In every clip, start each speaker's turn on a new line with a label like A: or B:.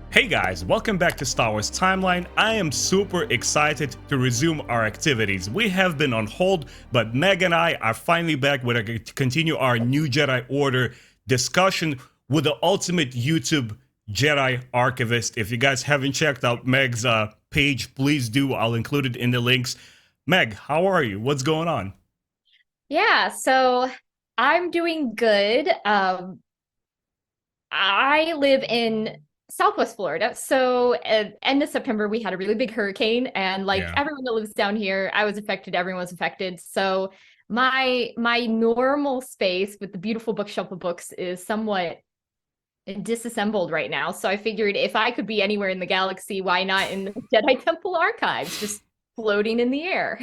A: Hey guys, welcome back to Star Wars Timeline. I am super excited to resume our activities. We have been on hold, but Meg and I are finally back to continue our new Jedi Order discussion with the ultimate YouTube Jedi archivist. If you guys haven't checked out Meg's page, please do. I'll include it in the links. Meg, how are you? What's going on?
B: Yeah, so I'm doing good. I live in Southwest Florida. So at end of September, we had a really big hurricane, and like
A: Yeah.
B: everyone that lives down here, I was affected, everyone was affected. So my normal space with the beautiful bookshelf of books is somewhat disassembled right now. So I figured if I could be anywhere in the galaxy, why not in the Jedi Temple archives, just floating in the air?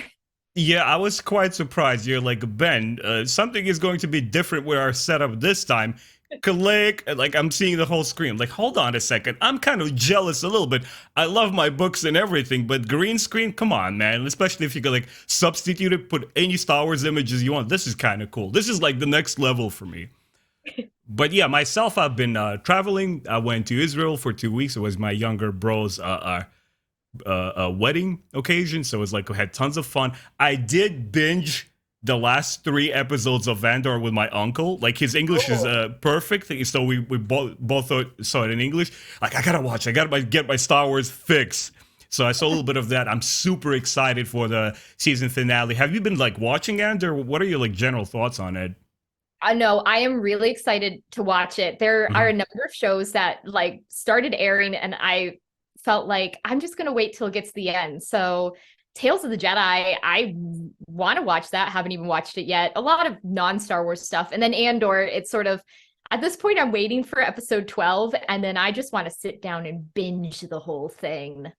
A: Yeah, I was quite surprised. You're like, Ben, something is going to be different with our setup this time. Click, like I'm seeing the whole screen. Like, hold on a second. I'm kind of jealous a little bit. I love my books and everything, but green screen, come on, man. Especially if you could like substitute it, put any Star Wars images you want. This is kind of cool. This is like the next level for me. But yeah, myself, I've been traveling. I went to Israel for 2 weeks. It was my younger bro's a wedding occasion, so it was like I had tons of fun. I did binge the last 3 episodes of Vandor with my uncle. Like his English is
B: Oh.
A: perfect, so we both saw it in English. Like I gotta get my Star Wars fix. So I saw a little bit of that. I'm super excited for the season finale. Have you been like watching Andor? What are your like general thoughts on it?
B: I know I am really excited to watch it. There are a
A: Mhm.
B: number of shows that like started airing and I felt like I'm just going to wait till it gets to the end. So Tales of the Jedi, I want to watch that. Haven't even watched it yet. A lot of non-Star Wars stuff. And then Andor, it's sort of at this point I'm waiting for episode 12 and then I just want to sit down and binge the whole thing.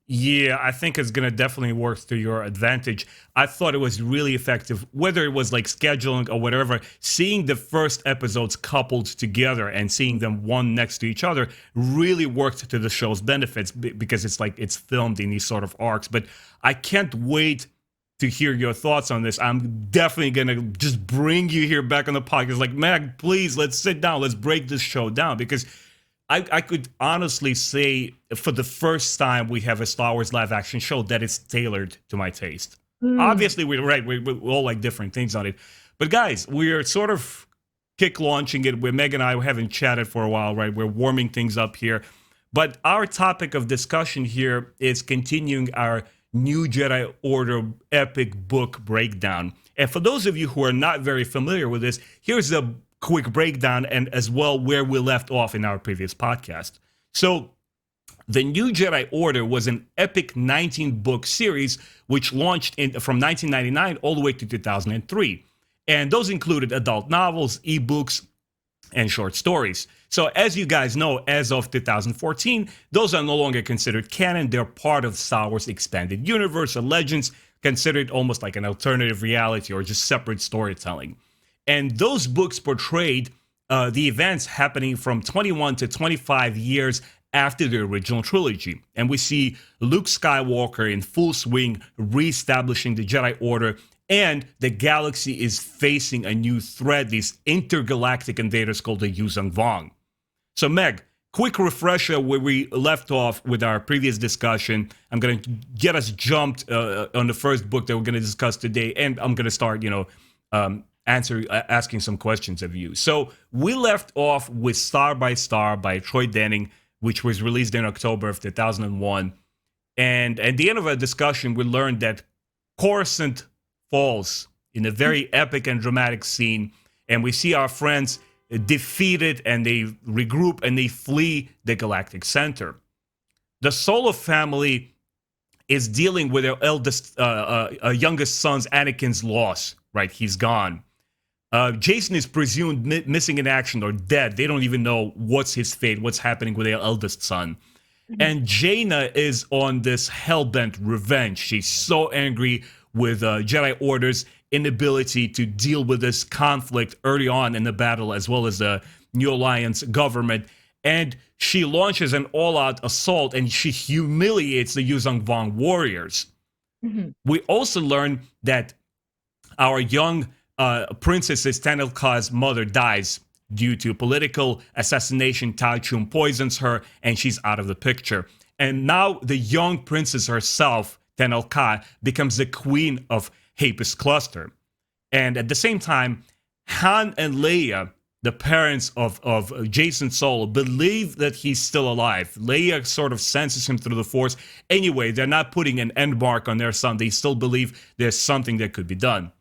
A: Yeah, I think it's gonna definitely work to your advantage. I thought it was really effective, whether it was like scheduling or whatever. Seeing the first episodes coupled together and seeing them one next to each other really worked to the show's benefits because it's like it's filmed in these sort of arcs. But I can't wait to hear your thoughts on this. I'm definitely gonna just bring you here back on the podcast. Like, Mag, please, let's sit down. Let's break this show down because I could honestly say for the first time we have a Star Wars live action show that is tailored to my taste.
B: Mm.
A: Obviously, we're right. We all like different things on it. But guys, we're sort of kick launching it. Where Meg and I haven't chatted for a while, right? We're warming things up here. But our topic of discussion here is continuing our new Jedi Order epic book breakdown. And for those of you who are not very familiar with this, here's a quick breakdown and as well where we left off in our previous podcast. So, the New Jedi Order was an epic 19-book series which launched from 1999 all the way to 2003. And those included adult novels, ebooks, and short stories. So, as you guys know, as of 2014, those are no longer considered canon. They're part of Star Wars Expanded Universe or Legends, considered almost like an alternative reality or just separate storytelling. And those books portrayed the events happening from 21 to 25 years after the original trilogy. And we see Luke Skywalker in full swing, reestablishing the Jedi Order, and the galaxy is facing a new threat, these intergalactic invaders called the Yuzong Vong. So, Meg, quick refresher where we left off with our previous discussion. I'm going to get us jumped on the first book that we're going to discuss today, and I'm going to start, asking some questions of you. So we left off with Star by Star by Troy Denning, which was released in October of 2001. And at the end of our discussion, we learned that Coruscant falls in a very epic and dramatic scene, and we see our friends defeated and they regroup and they flee the galactic center. The Solo family is dealing with their youngest son's Anakin's loss, right? He's gone. Jason is presumed missing in action or dead. They don't even know what's his fate, what's happening with their eldest son. And Jaina is on this hellbent revenge. She's so angry with Jedi Order's inability to deal with this conflict early on in the battle, as well as the New Alliance government. And she launches an all-out assault, and she humiliates the Yuzong Vong warriors.
B: Mhm.
A: We also learn that our young princess Stanilka's mother dies due to political assassination. Tai Chun poisons her, and she's out of the picture. And now the young princess herself, Tenel Ka, becomes the queen of Hapus Cluster. And at the same time, Han and Leia, the parents of Jaina Solo, believe that he's still alive. Leia sort of senses him through the Force. Anyway, they're not putting an end mark on their son. They still believe there's something that could be done.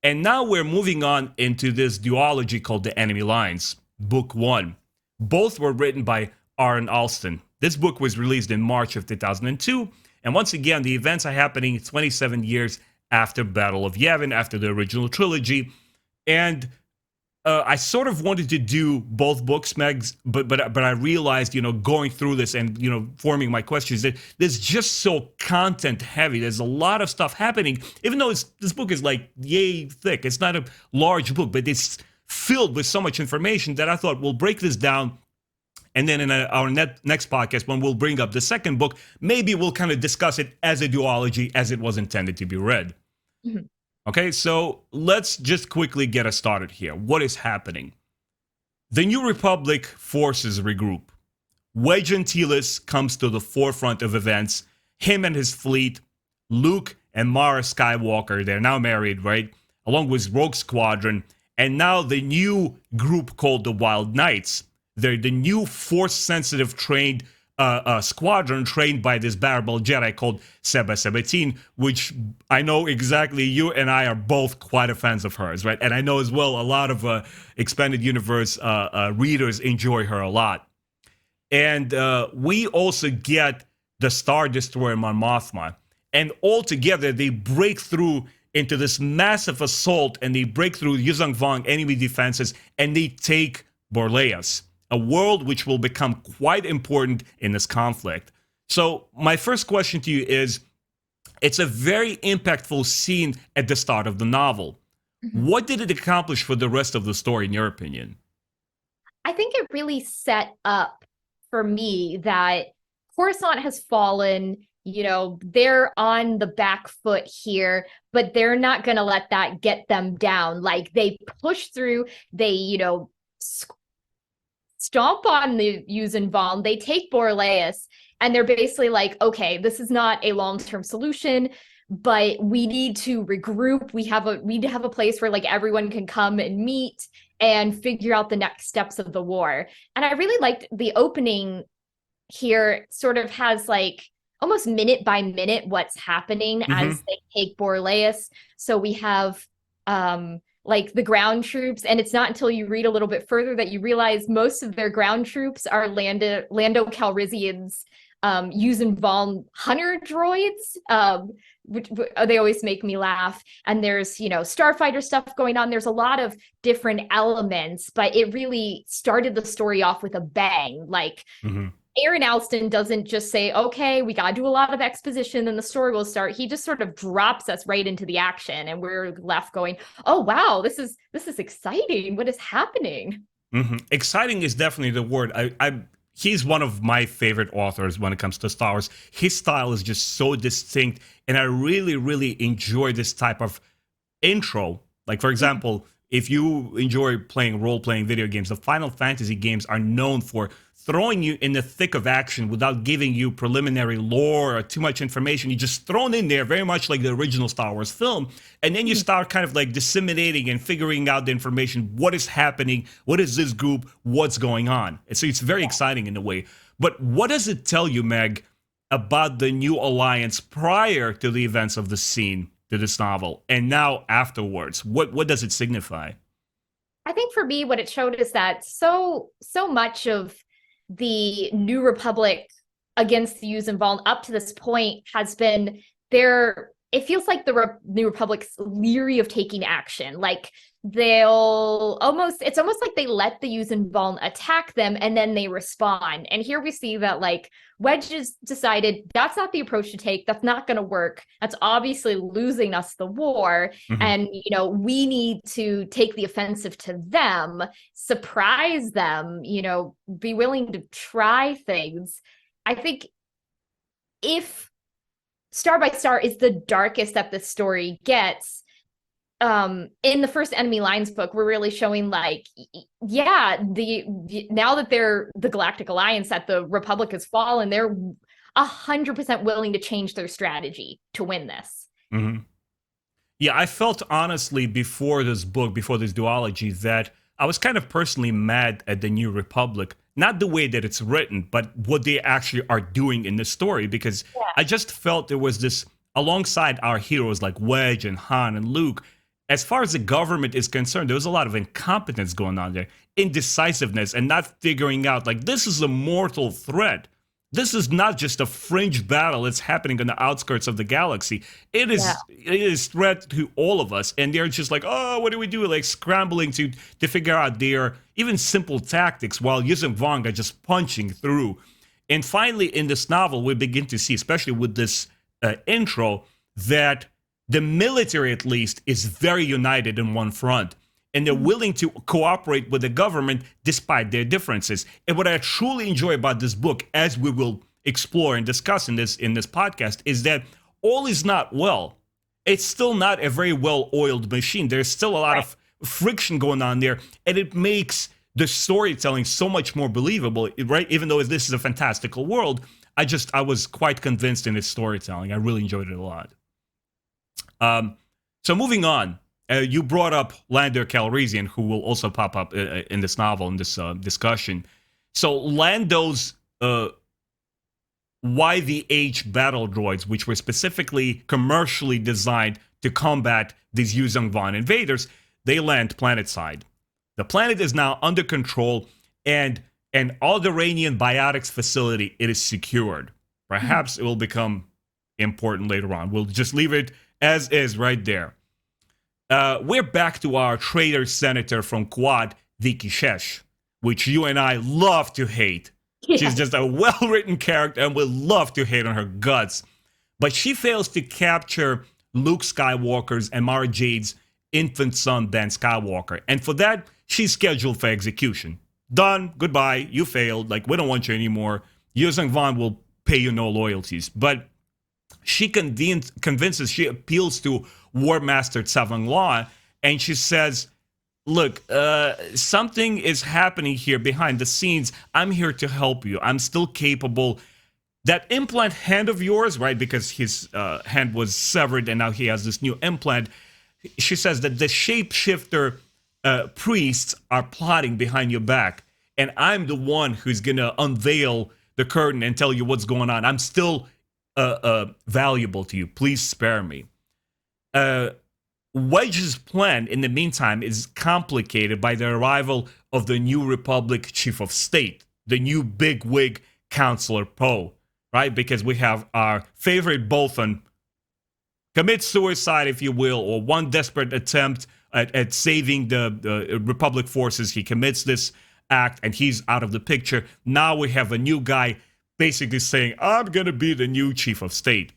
A: And now we're moving on into this duology called The Enemy Lines, Book 1. Both were written by Allston. This book was released in March of 2002. And once again, the events are happening 27 years after Battle of Yavin, after the original trilogy. And I sort of wanted to do both books, Megs, but I realized, going through this and, forming my questions, that there's just so content heavy. There's a lot of stuff happening, even though this book is like yay thick. It's not a large book, but it's filled with so much information that I thought we'll break this down. And then in our next podcast, when we'll bring up the second book, maybe we'll kind of discuss it as a duology as it was intended to be read. Mm-hmm. Okay, so let's just quickly get us started here. What is happening? The New Republic forces regroup. Wedge Antilles comes to the forefront of events. Him and his fleet, Luke and Mara Skywalker, they're now married, right? Along with Rogue Squadron. And now the new group called the Wild Knights. They're the new Force-sensitive trained squadron trained by this Barbal Jedi called Seba Sabatine, which I know exactly you and I are both quite a fans of hers, right? And I know as well a lot of Expanded Universe readers enjoy her a lot. And we also get the Star Destroyer Mon Mothma. And all together, they break through into this massive assault, and they break through Yuzong Vong enemy defenses, and they take Borleas, a world which will become quite important in this conflict. So my first question to you is, it's a very impactful scene at the start of the novel. Mm-hmm. What did it accomplish for the rest of the story, in your opinion?
B: I think it really set up for me that Coruscant has fallen. They're on the back foot here, but they're not going to let that get them down. Like, they push through, they, stomp on the Yuuzhan Vong, they take Borleas, and they're basically like, okay, this is not a long-term solution, but we need to regroup. We need to have a place where like everyone can come and meet and figure out the next steps of the war. And I really liked the opening here. Sort of has like almost minute by minute what's happening as they take Borleas. So we have like the ground troops, and it's not until you read a little bit further that you realize most of their ground troops are Lando Calrissian's Yuuzhan Vong hunter droids, which they always make me laugh. And there's, starfighter stuff going on. There's a lot of different elements, but it really started the story off with a bang. Like, Aaron Allston doesn't just say, okay, we got to do a lot of exposition and the story will start. He just sort of drops us right into the action, and we're left going, oh, wow, this is exciting. What is happening?
A: Exciting is definitely the word. He's one of my favorite authors when it comes to Star Wars. His style is just so distinct, and I really, really enjoy this type of intro. Like, for example, if you enjoy playing role-playing video games, the Final Fantasy games are known for throwing you in the thick of action without giving you preliminary lore or too much information. You're just thrown in there very much like the original Star Wars film. And then you start kind of like disseminating and figuring out the information. What is happening? What is this group? What's going on? And so it's very exciting in a way. But what does it tell you, Meg, about the new alliance prior to the events of the scene to this novel and now afterwards? What does it signify?
B: I think for me, what it showed is that so much of the New Republic against the Yuuzhan Vong up to this point has been there. It feels like the New Republic's leery of taking action. Like, it's almost like they let the Yuuzhan Vong attack them and then they respond. And here we see that like Wedge has decided that's not the approach to take. That's not going to work. That's obviously losing us the war. And, we need to take the offensive to them, surprise them, be willing to try things. I think if Star by Star is the darkest that the story gets, in the first Enemy Lines book, we're really showing like, yeah, now that they're the Galactic Alliance, that the Republic has fallen, they're 100% willing to change their strategy to win this.
A: Mm-hmm. Yeah, I felt honestly before this book, before this duology, that I was kind of personally mad at the New Republic. Not the way that it's written, but what they actually are doing in the story, because I just felt there was this, alongside our heroes like Wedge and Han and Luke, as far as the government is concerned, there was a lot of incompetence going on there, indecisiveness, and not figuring out, like, this is a mortal threat. This is not just a fringe battle that's happening on the outskirts of the galaxy. It is threat to all of us. And they're just like, oh, what do we do? Like scrambling to figure out their even simple tactics while using Vong are just punching through. And finally, in this novel, we begin to see, especially with this intro, that the military, at least, is very united in one front. And they're willing to cooperate with the government despite their differences. And what I truly enjoy about this book, as we will explore and discuss in this podcast, is that all is not well. It's still not a very well-oiled machine. There's still a lot of friction going on there, and it makes the storytelling so much more believable, right? Even though this is a fantastical world, I was quite convinced in its storytelling. I really enjoyed it a lot. So moving on. You brought up Lando Calrissian, who will also pop up in this novel, in this discussion. So Lando's YVH battle droids, which were specifically commercially designed to combat these Yuuzhan Vong invaders, they land planetside. The planet is now under control, and an Alderaanian biotics facility, it is secured. Perhaps it will become important later on. We'll just leave it as is right there. We're back to our traitor senator from Quad, Vicky Shesh, which you and I love to hate. Yeah. She's just a well-written character, and we love to hate on her guts. But she fails to capture Luke Skywalker's and Mara Jade's infant son, Ben Skywalker. And for that, she's scheduled for execution. Done. Goodbye. You failed. Like, we don't want you anymore. Yuuzhan Vong will pay you no loyalties. But she convinces, she appeals to War Master Tsavang Law, and she says, look, something is happening here behind the scenes. I'm here to help you. I'm still capable. That implant hand of yours, right, because his hand was severed and now he has this new implant. She says that the shapeshifter priests are plotting behind your back, and I'm the one who's going to unveil the curtain and tell you what's going on. I'm still valuable to you. Please spare me. Wedge's plan, in the meantime, is complicated by the arrival of the New Republic Chief of State, the new bigwig Counselor Poe, right? Because we have our favorite Bothan commit suicide, if you will, or one desperate attempt at saving the Republic forces. He commits this act, and he's out of the picture. Now we have a new guy basically saying, I'm going to be the new Chief of State.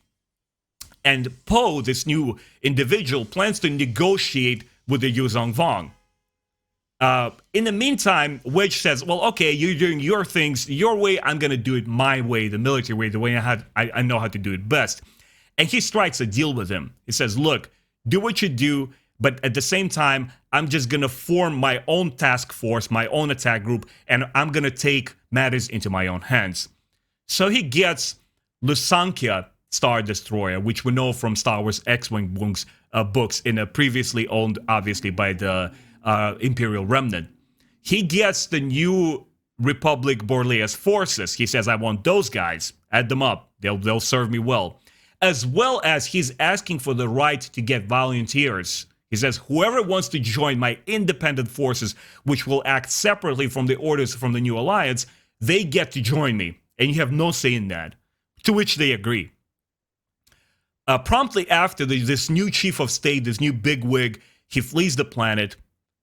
A: And Poe, this new individual, plans to negotiate with the Yuuzhan Vong. In the meantime, Wedge says, well, okay, you're doing your things your way. I'm going to do it my way, the military way, the way I know how to do it best. And he strikes a deal with him. He says, look, do what you do, but at the same time, I'm just going to form my own task force, my own attack group, and I'm going to take matters into my own hands. So he gets Lusankia Star Destroyer, which we know from Star Wars X-Wing books, in a previously owned, obviously, by the Imperial Remnant. He gets the New Republic Borleas forces. He says, I want those guys. Add them up. They'll serve me well. As well as he's asking for the right to get volunteers. He says, whoever wants to join my independent forces, which will act separately from the orders from the New Alliance, they get to join me. And you have no say in that. To which they agree. Promptly after this new chief of state, this new bigwig, he flees the planet.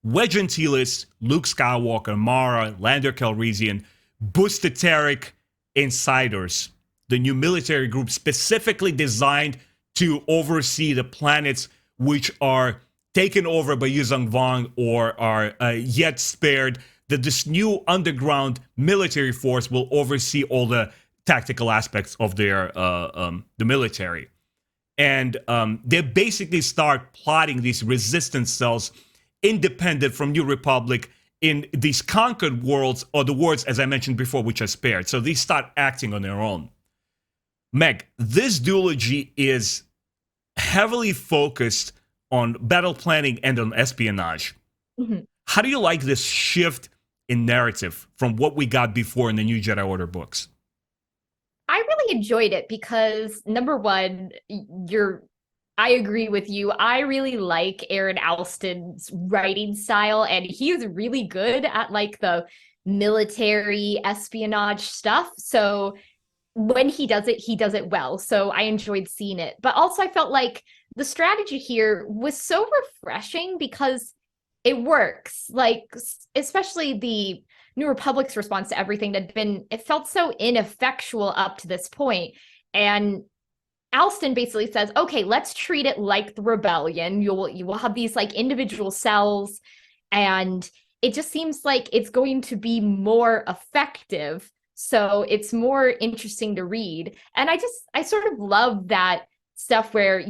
A: Wedge Antilles, Luke Skywalker, Mara, Lando Calrissian, Busteteric Insiders, the new military group specifically designed to oversee the planets which are taken over by Yuuzhan Vong or are yet spared, that this new underground military force will oversee all the tactical aspects of their the military. And they basically start plotting these resistance cells independent from New Republic in these conquered worlds, or the worlds, as I mentioned before, which are spared. So they start acting on their own. Meg, this duology is heavily focused on battle planning and on espionage.
B: Mhm.
A: How do you like this shift in narrative from what we got before in the new Jedi Order books?
B: I really enjoyed it because number one, I agree with you. I really like Aaron Alston's writing style, and he is really good at like the military espionage stuff. So when he does it well. So I enjoyed seeing it. But also I felt like the strategy here was so refreshing because it works. Like especially the New Republic's response to everything that had been, it felt so ineffectual up to this point. And Alston basically says, okay, let's treat it like the rebellion. You will have these like individual cells, and it just seems like it's going to be more effective. So it's more interesting to read. And I sort of love that stuff where,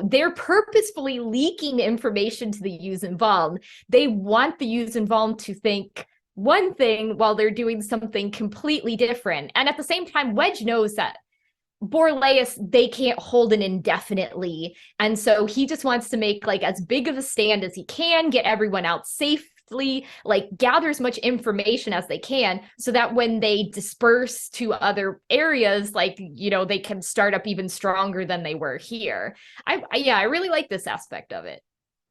B: they're purposefully leaking information to the Yuuzhan involved. They want the Yuuzhan involved to think one thing while they're doing something completely different. And at the same time, Wedge knows that Borleus, they can't hold it indefinitely. And so he just wants to make like as big of a stand as he can, get everyone out safely, like gather as much information as they can so that when they disperse to other areas, like, they can start up even stronger than they were here. I really like this aspect of it.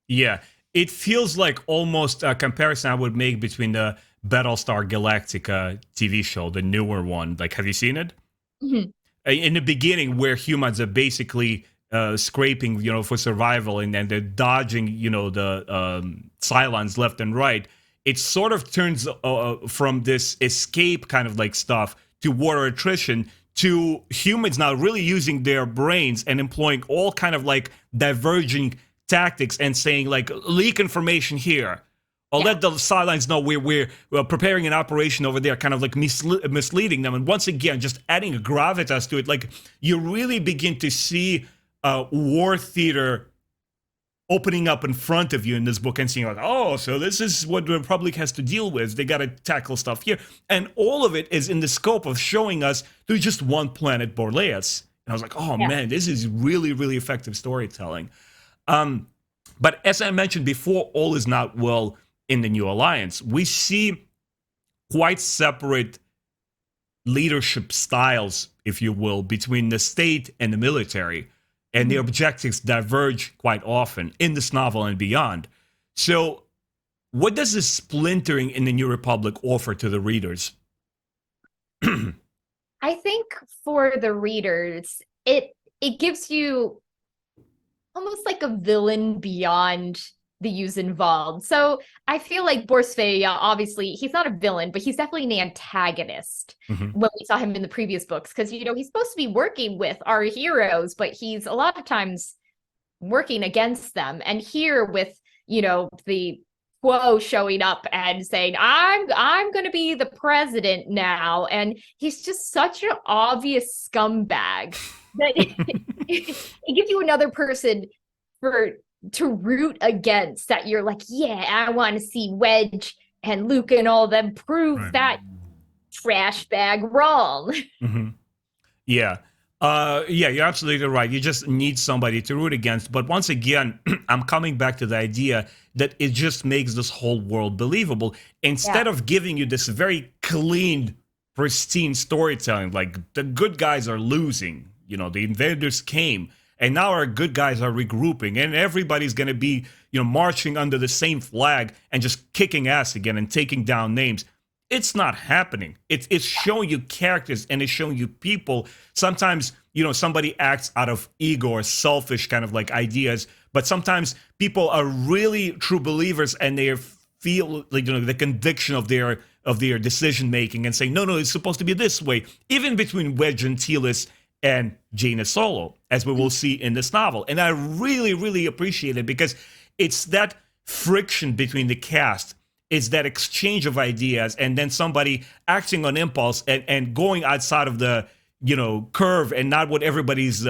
A: Yeah, it feels like almost a comparison I would make between the Battlestar Galactica TV show, the newer one. Like, have you seen it?
B: Mm-hmm.
A: In the beginning, where humans are basically scraping, for survival, and then they're dodging, the Cylons left and right. It sort of turns from this escape kind of like stuff to water attrition to humans now really using their brains and employing all kind of like diverging tactics and saying like, leak information here. Or let the Cylons know we're preparing an operation over there, kind of like misleading them. And once again, just adding a gravitas to it, like you really begin to see war theater opening up in front of you in this book and seeing like, oh, so this is what the Republic has to deal with. They got to tackle stuff here. And all of it is in the scope of showing us there's just one planet, Borleus. And I was like, oh man, this is really, really effective storytelling. But as I mentioned before, all is not well in the new alliance. We see quite separate leadership styles, if you will, between the state and the military, and the objectives diverge quite often in this novel and beyond. So what does this splintering in the New Republic offer to the readers?
B: I think for the readers, it gives you almost like a villain beyond the Yuuzhan involved. So I feel like Borsfeya, obviously, he's not a villain, but he's definitely an antagonist when we saw him in the previous books. Because, he's supposed to be working with our heroes, but he's a lot of times working against them. And here with, the Quo showing up and saying, I'm going to be the president now. And he's just such an obvious scumbag that it gives you another person to root against, that you're like, yeah, I want to see Wedge and Luke and all of them prove that trash bag wrong.
A: Yeah. You're absolutely right. You just need somebody to root against. But once again, I'm coming back to the idea that it just makes this whole world believable. Instead of giving you this very clean, pristine storytelling, like the good guys are losing, the invaders came, and now our good guys are regrouping, and everybody's going to be, marching under the same flag and just kicking ass again and taking down names. It's not happening. It's showing you characters, and it's showing you people. Sometimes, somebody acts out of ego or selfish kind of like ideas, but sometimes people are really true believers, and they feel like, the conviction of their decision making and saying, no, it's supposed to be this way. Even between Wedge Antilles and Jaina Solo, as we will see in this novel. And I really, really appreciate it because it's that friction between the cast. It's that exchange of ideas, and then somebody acting on impulse and going outside of the, curve and not what everybody's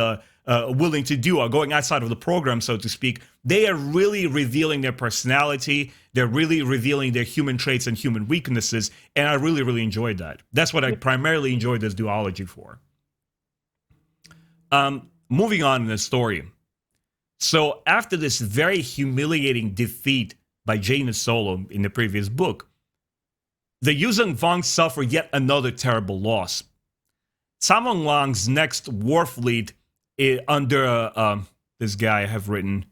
A: willing to do, or going outside of the program, so to speak. They are really revealing their personality. They're really revealing their human traits and human weaknesses, and I really, really enjoyed that. That's what I primarily enjoyed this duology for. Moving on in the story. So after this very humiliating defeat by Jaina Solo in the previous book, the Yuzong Vong suffer yet another terrible loss. Samwang Lang's next war fleet under this guy I have written,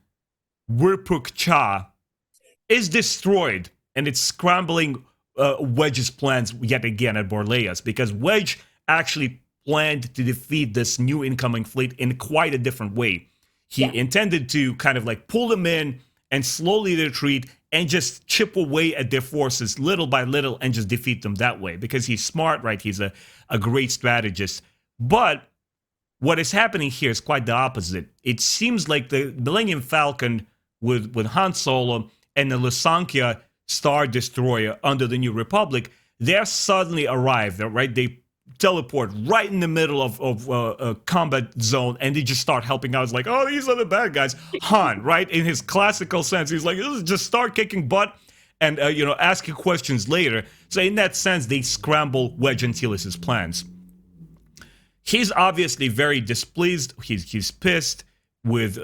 A: Wirpuk Cha, is destroyed, and it's scrambling Wedge's plans yet again at Borleas, because Wedge actually planned to defeat this new incoming fleet in quite a different way. He intended to kind of like pull them in and slowly retreat and just chip away at their forces little by little and just defeat them that way, because he's smart, right? He's a great strategist. But what is happening here is quite the opposite. It seems like the Millennium Falcon with Han Solo and the Lusankia Star Destroyer under the New Republic, they're suddenly arrived, right? They teleport right in the middle of a combat zone, and they just start helping out. It's like, oh, these are the bad guys. Han, right? In his classical sense, he's like, just start kicking butt and, asking questions later. So in that sense, they scramble Wedge Antilles' plans. He's obviously very displeased. He's pissed with,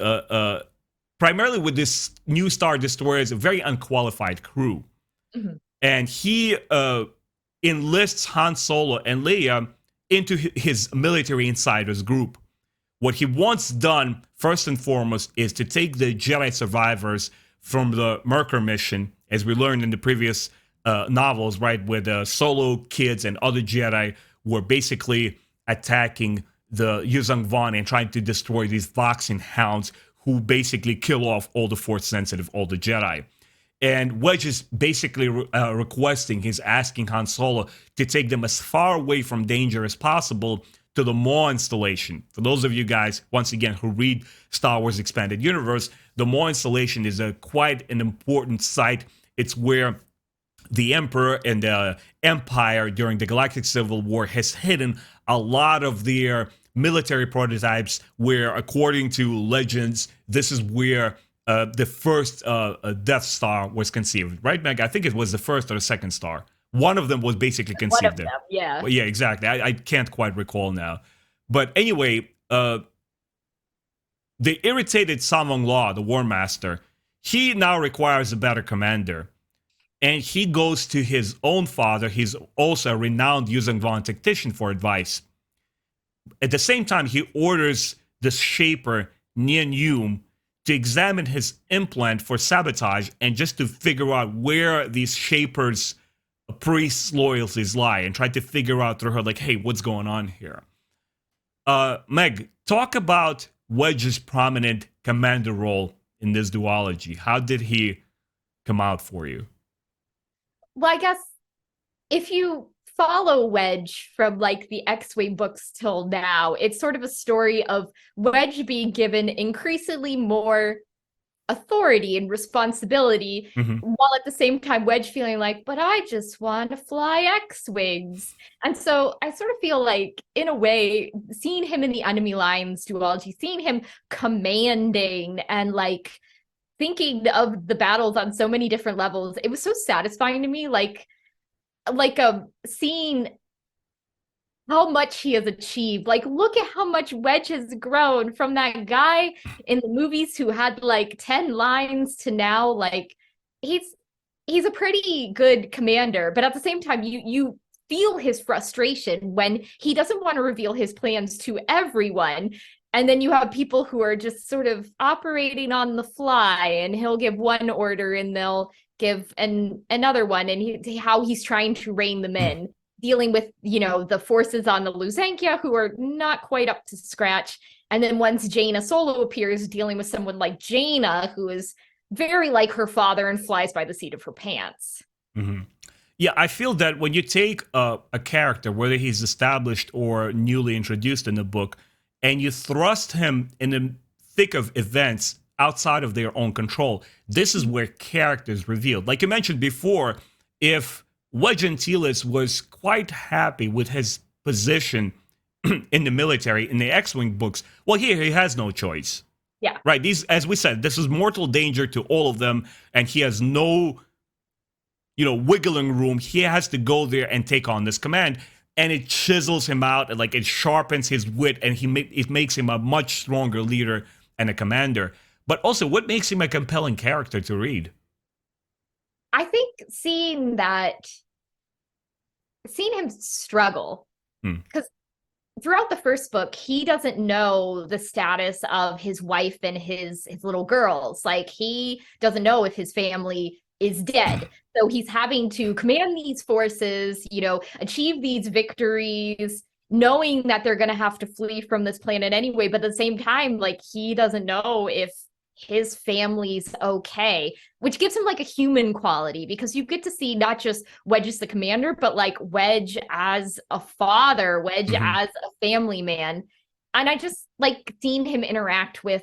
A: primarily with this new Star Destroyer as a very unqualified crew. Mm-hmm. And he enlists Han Solo and Leia into his military insiders group. What he wants done, first and foremost, is to take the Jedi survivors from the Merkur mission, as we learned in the previous novels, right, where the Solo kids and other Jedi were basically attacking the Yuzong Vong and trying to destroy these Voxing hounds who basically kill off all the Force-sensitive, all the Jedi. And Wedge is basically he's asking Han Solo to take them as far away from danger as possible to the Maw installation. For those of you guys, once again, who read Star Wars Expanded Universe, the Maw installation is quite an important site. It's where the Emperor and the Empire during the Galactic Civil War has hidden a lot of their military prototypes, where, according to legends, this is where the first Death Star was conceived, right, Meg? I think it was the first or the second star. One of them was basically conceived there.
B: Yeah.
A: Well, yeah, exactly. I can't quite recall now. But anyway, the irritated Samwang Law, the War Master, he now requires a better commander. And he goes to his own father. He's also a renowned Yuzong Vong tactician for advice. At the same time, he orders the Shaper, Nien Yum, to examine his implant for sabotage and just to figure out where these Shapers' priests' loyalties lie, and try to figure out through her, like, hey, what's going on here? Meg, talk about Wedge's prominent commander role in this duology. How did he come out for you?
B: Well, I guess if you follow Wedge from like the X-Wing books till now, it's sort of a story of Wedge being given increasingly more authority and responsibility, while at the same time Wedge feeling like, but I just want to fly X-Wings. And so I sort of feel like, in a way, seeing him in the Enemy Lines duology, seeing him commanding and like thinking of the battles on so many different levels, it was so satisfying to me, like seeing how much he has achieved. Like, look at how much Wedge has grown from that guy in the movies who had like 10 lines to now, like, he's a pretty good commander. But at the same time, you feel his frustration when he doesn't want to reveal his plans to everyone. And then you have people who are just sort of operating on the fly, and he'll give one order and they'll give another one, and how he's trying to rein them in, dealing with, the forces on the Lusankia who are not quite up to scratch. And then once Jaina Solo appears, dealing with someone like Jaina, who is very like her father and flies by the seat of her pants.
A: Mm-hmm. Yeah, I feel that when you take a character, whether he's established or newly introduced in the book, and you thrust him in the thick of events outside of their own control, this is where character is revealed. Like you mentioned before, if Wedge Antilles was quite happy with his position in the military, in the X-Wing books, well, here he has no choice.
B: Yeah.
A: Right. These, as we said, this is mortal danger to all of them, and he has no, wiggling room. He has to go there and take on this command, and it chisels him out, and like it sharpens his wit, and it makes him a much stronger leader and a commander. But also, what makes him a compelling character to read?
B: I think seeing him struggle, because throughout the first book, he doesn't know the status of his wife and his little girls. Like, he doesn't know if his family is dead. So he's having to command these forces, achieve these victories, knowing that they're going to have to flee from this planet anyway. But at the same time, like, he doesn't know if his family's okay, which gives him like a human quality, because you get to see not just Wedge as the commander, but like Wedge as a father, Wedge as a family man. And I just like seeing him interact with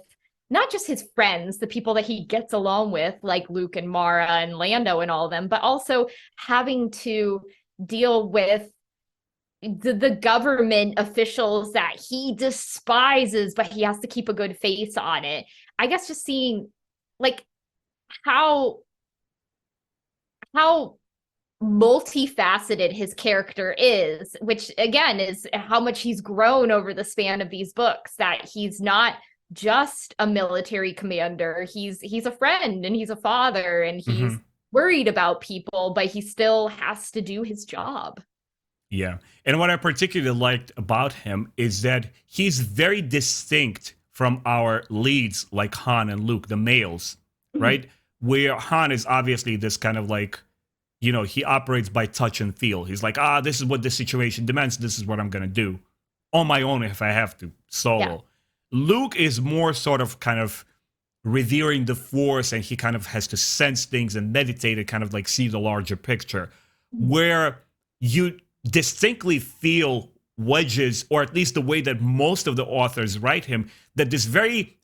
B: not just his friends, the people that he gets along with, like Luke and Mara and Lando and all of them, but also having to deal with the government officials that he despises, but he has to keep a good face on it. I guess just seeing like how multifaceted his character is, which again is how much he's grown over the span of these books, that he's not just a military commander. He's a friend, and he's a father, and he's worried about people, but he still has to do his job.
A: Yeah. And what I particularly liked about him is that he's very distinct from our leads like Han and Luke, the males, right? Where Han is obviously this kind of like, he operates by touch and feel. He's like, this is what the situation demands. This is what I'm going to do on my own if I have to, solo. Yeah. Luke is more sort of kind of revering the Force, and he kind of has to sense things and meditate and kind of like see the larger picture, where you distinctly feel Wedge's, or at least the way that most of the authors write him, that this very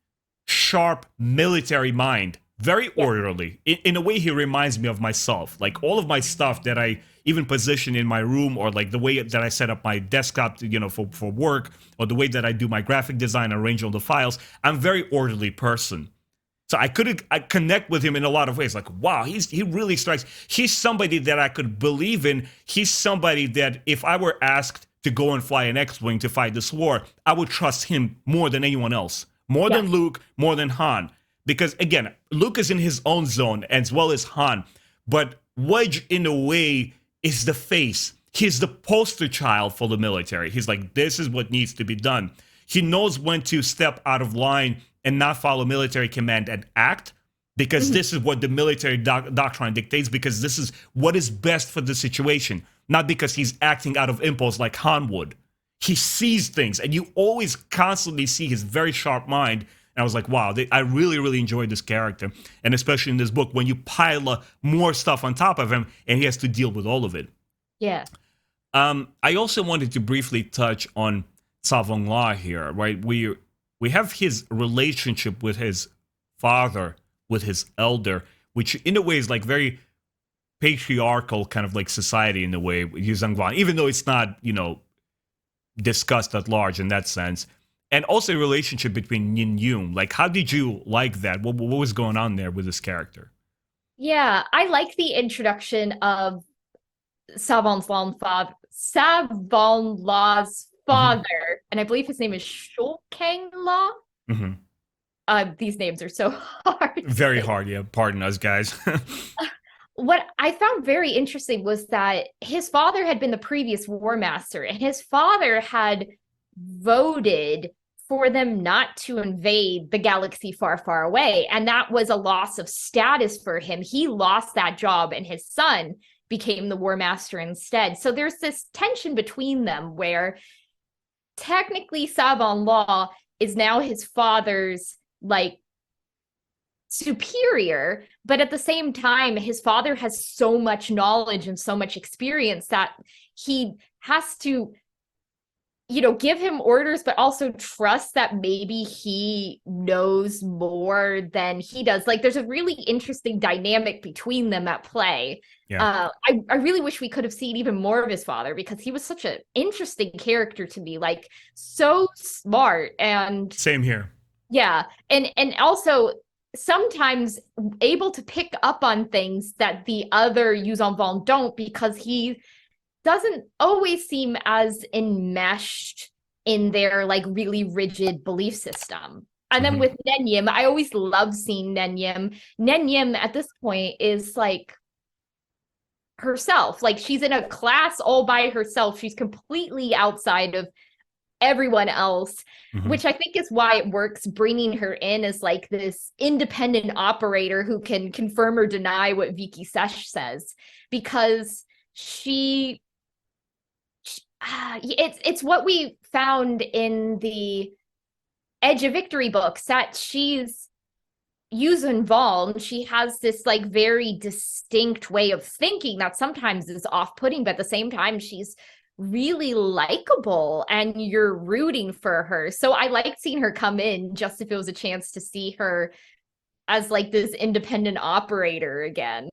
A: sharp military mind, very orderly. In a way, he reminds me of myself. Like all of my stuff that I even position in my room, or like the way that I set up my desktop, for work, or the way that I do my graphic design, arrange all the files, I'm a very orderly person. So I connect with him in a lot of ways. Like, wow, he really strikes. He's somebody that I could believe in. He's somebody that if I were asked to go and fly an X-Wing to fight this war, I would trust him more than anyone else. More than Luke, more than Han. Because again, Luke is in his own zone as well as Han. But Wedge, in a way, is the face. He's the poster child for the military. He's like, this is what needs to be done. He knows when to step out of line and not follow military command and act, because this is what the military doctrine dictates, because this is what is best for the situation, not because he's acting out of impulse like Han would. He sees things, and you always constantly see his very sharp mind. And I was like, wow, I really, really enjoyed this character. And especially in this book, when you pile more stuff on top of him, and he has to deal with all of it.
B: Yeah.
A: I also wanted to briefly touch on Vong La here, right? We have his relationship with his father, with his elder, which in a way is like very patriarchal kind of like society in a way with Yuzhangguan, even though it's not, discussed at large in that sense. And also a relationship between Yin Yun. Like, how did you like that? What was going on there with this character?
B: Yeah, I like the introduction of Savon La's father, and I believe his name is Shulkang La. These names are so hard.
A: Very hard, yeah. Pardon us, guys.
B: What I found very interesting was that his father had been the previous war master, and his father had voted for them not to invade the galaxy far, far away. And that was a loss of status for him. He lost that job, and his son became the war master instead. So there's this tension between them where technically Savon La is now his father's like superior, but at the same time, his father has so much knowledge and so much experience that he has to give him orders, but also trust that maybe he knows more than he does. Like, there's a really interesting dynamic between them at play.
A: Yeah.
B: I really wish we could have seen even more of his father, because he was such an interesting character to me, like so smart. And
A: Same here.
B: yeah, and also sometimes able to pick up on things that the other Yuzon Vong don't, because he doesn't always seem as enmeshed in their like really rigid belief system. And then with Nenyim, I always love seeing Nenyim. Nenyim at this point is like herself. Like, she's in a class all by herself. She's completely outside of everyone else, which I think is why it works, bringing her in as like this independent operator who can confirm or deny what Vicky Sesh says, because it's what we found in the Edge of Victory books, that she's Yuzun Vong. She has this like very distinct way of thinking that sometimes is off-putting, but at the same time she's really likable and you're rooting for her. So I liked seeing her come in, just if it was a chance to see her as like this independent operator again.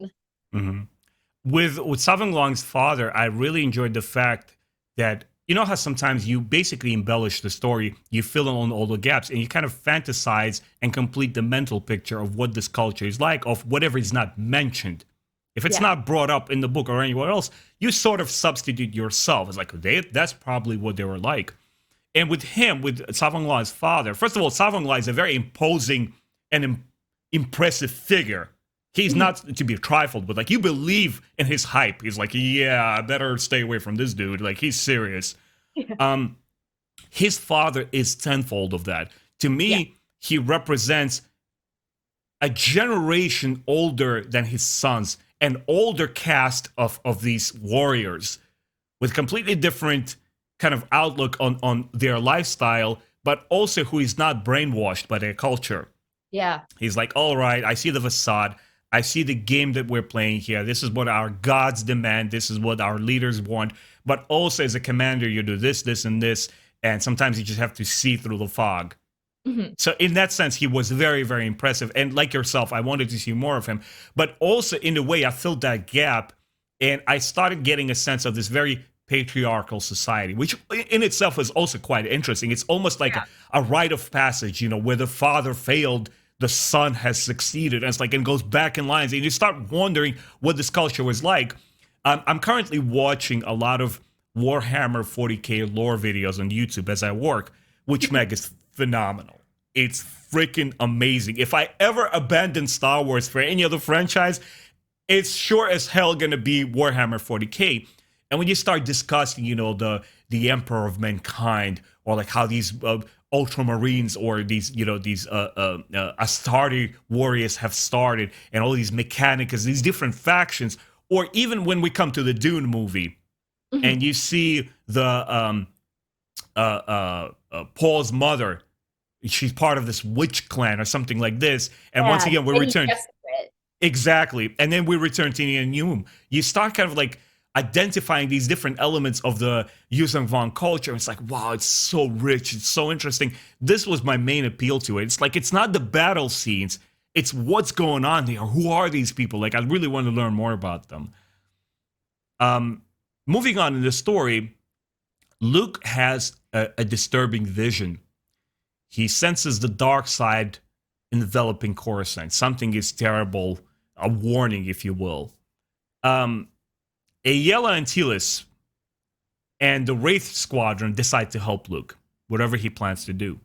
A: With Savong Long's father, I really enjoyed the fact that, you know how sometimes you basically embellish the story, you fill in all the gaps, and you kind of fantasize and complete the mental picture of what this culture is like, of whatever is not mentioned. If it's not brought up in the book or anywhere else, you sort of substitute yourself. It's like, that's probably what they were like. And with him, with Savong Long's father, first of all, Savong Long is a very imposing and impressive figure. He's not to be trifled with. Like, you believe in his hype. He's like, yeah, I better stay away from this dude. Like, he's serious. His father is tenfold of that. To me, he represents a generation older than his sons, an older cast of these warriors with completely different kind of outlook on their lifestyle, but also who is not brainwashed by their culture.
B: Yeah.
A: He's like, all right, I see the facade. I see the game that we're playing here. This is what our gods demand. This is what our leaders want. But also as a commander, you do this, this, and this. And sometimes you just have to see through the fog. So in that sense, he was very, very impressive. And like yourself, I wanted to see more of him. But also in a way, I filled that gap. And I started getting a sense of this very patriarchal society, which in itself is also quite interesting. It's almost like a rite of passage, where the father failed, the son has succeeded, and it's like, and goes back in lines, and you start wondering what this culture was like. I'm currently watching a lot of Warhammer 40k lore videos on YouTube as I work, which Meg is phenomenal. It's freaking amazing. If I ever abandon Star Wars for any other franchise, it's sure as hell gonna be Warhammer 40k. And when you start discussing, the Emperor of Mankind, or like how these Ultramarines or these Astarte warriors have started, and all these Mechanicus, these different factions, or even when we come to the Dune movie, and you see the Paul's mother, she's part of this witch clan or something like this, and once again we return exactly, and then we return to Neum. You start kind of like identifying these different elements of the Yuzong Vong culture. It's like, wow, it's so rich, it's so interesting. This was my main appeal to it. It's like, it's not the battle scenes, it's what's going on there. Who are these people? Like, I really want to learn more about them. Moving on in the story, Luke has a disturbing vision. He senses the dark side enveloping Coruscant. Something is terrible, a warning, if you will. Jaina Antilles and the Wraith Squadron decide to help Luke, whatever he plans to do.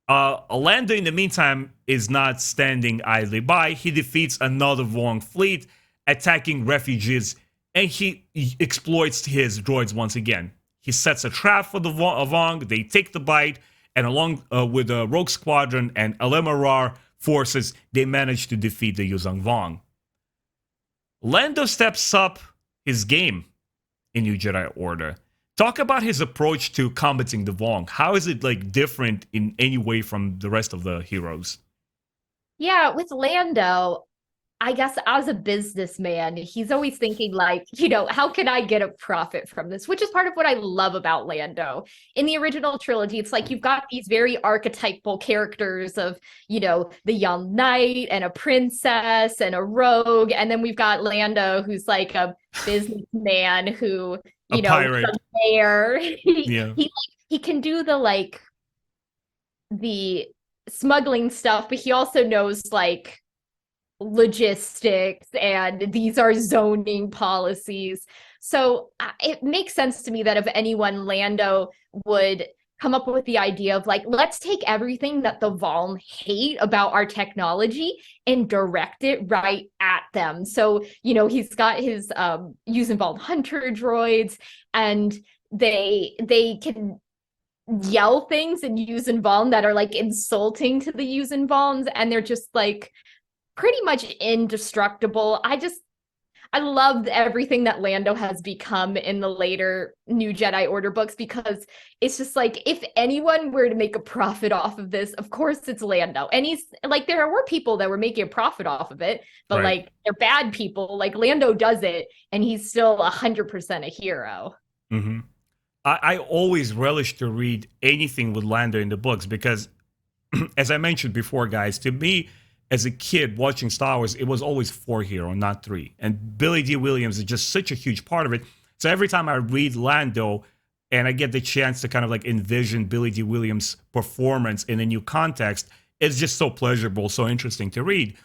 A: Lando, in the meantime, is not standing idly by. He defeats another Vong fleet, attacking refugees, and he exploits his droids once again. He sets a trap for the Vong, they take the bite, and along with the Rogue Squadron and Alemarar forces, they manage to defeat the Yuzong Vong. Lando steps up his game in New Jedi Order. Talk about his approach to combating the Vong. How is it like different in any way from the rest of the heroes?
B: Yeah, with Lando, I guess as a businessman, he's always thinking like, how can I get a profit from this? Which is part of what I love about Lando. In the original trilogy, it's like you've got these very archetypal characters of, the young knight and a princess and a rogue. And then we've got Lando, who's like a businessman who,
A: A pirate.
B: from there,
A: Yeah.
B: he can do the smuggling stuff, but he also knows like logistics and these are zoning policies. So it makes sense to me that if anyone, Lando would come up with the idea of like, let's take everything that the Vong hate about our technology and direct it right at them. So, he's got his Yuuzhan Vong hunter droids, and they can yell things and Yuuzhan Vong that are like insulting to the Yuuzhan Vongs, and they're just like pretty much indestructible. I loved everything that Lando has become in the later New Jedi Order books, because it's just like, if anyone were to make a profit off of this, of course it's Lando. And he's like, there were people that were making a profit off of it, but
A: Right.
B: like they're bad people. Like Lando does it and he's still 100% a hero.
A: Mm-hmm. I always relish to read anything with Lando in the books because, as I mentioned before, guys, to me, as a kid watching Star Wars, it was always 4 hero, not 3. And Billy D. Williams is just such a huge part of it. So every time I read Lando and I get the chance to kind of like envision Billy D. Williams' performance in a new context, it's just so pleasurable, so interesting to read.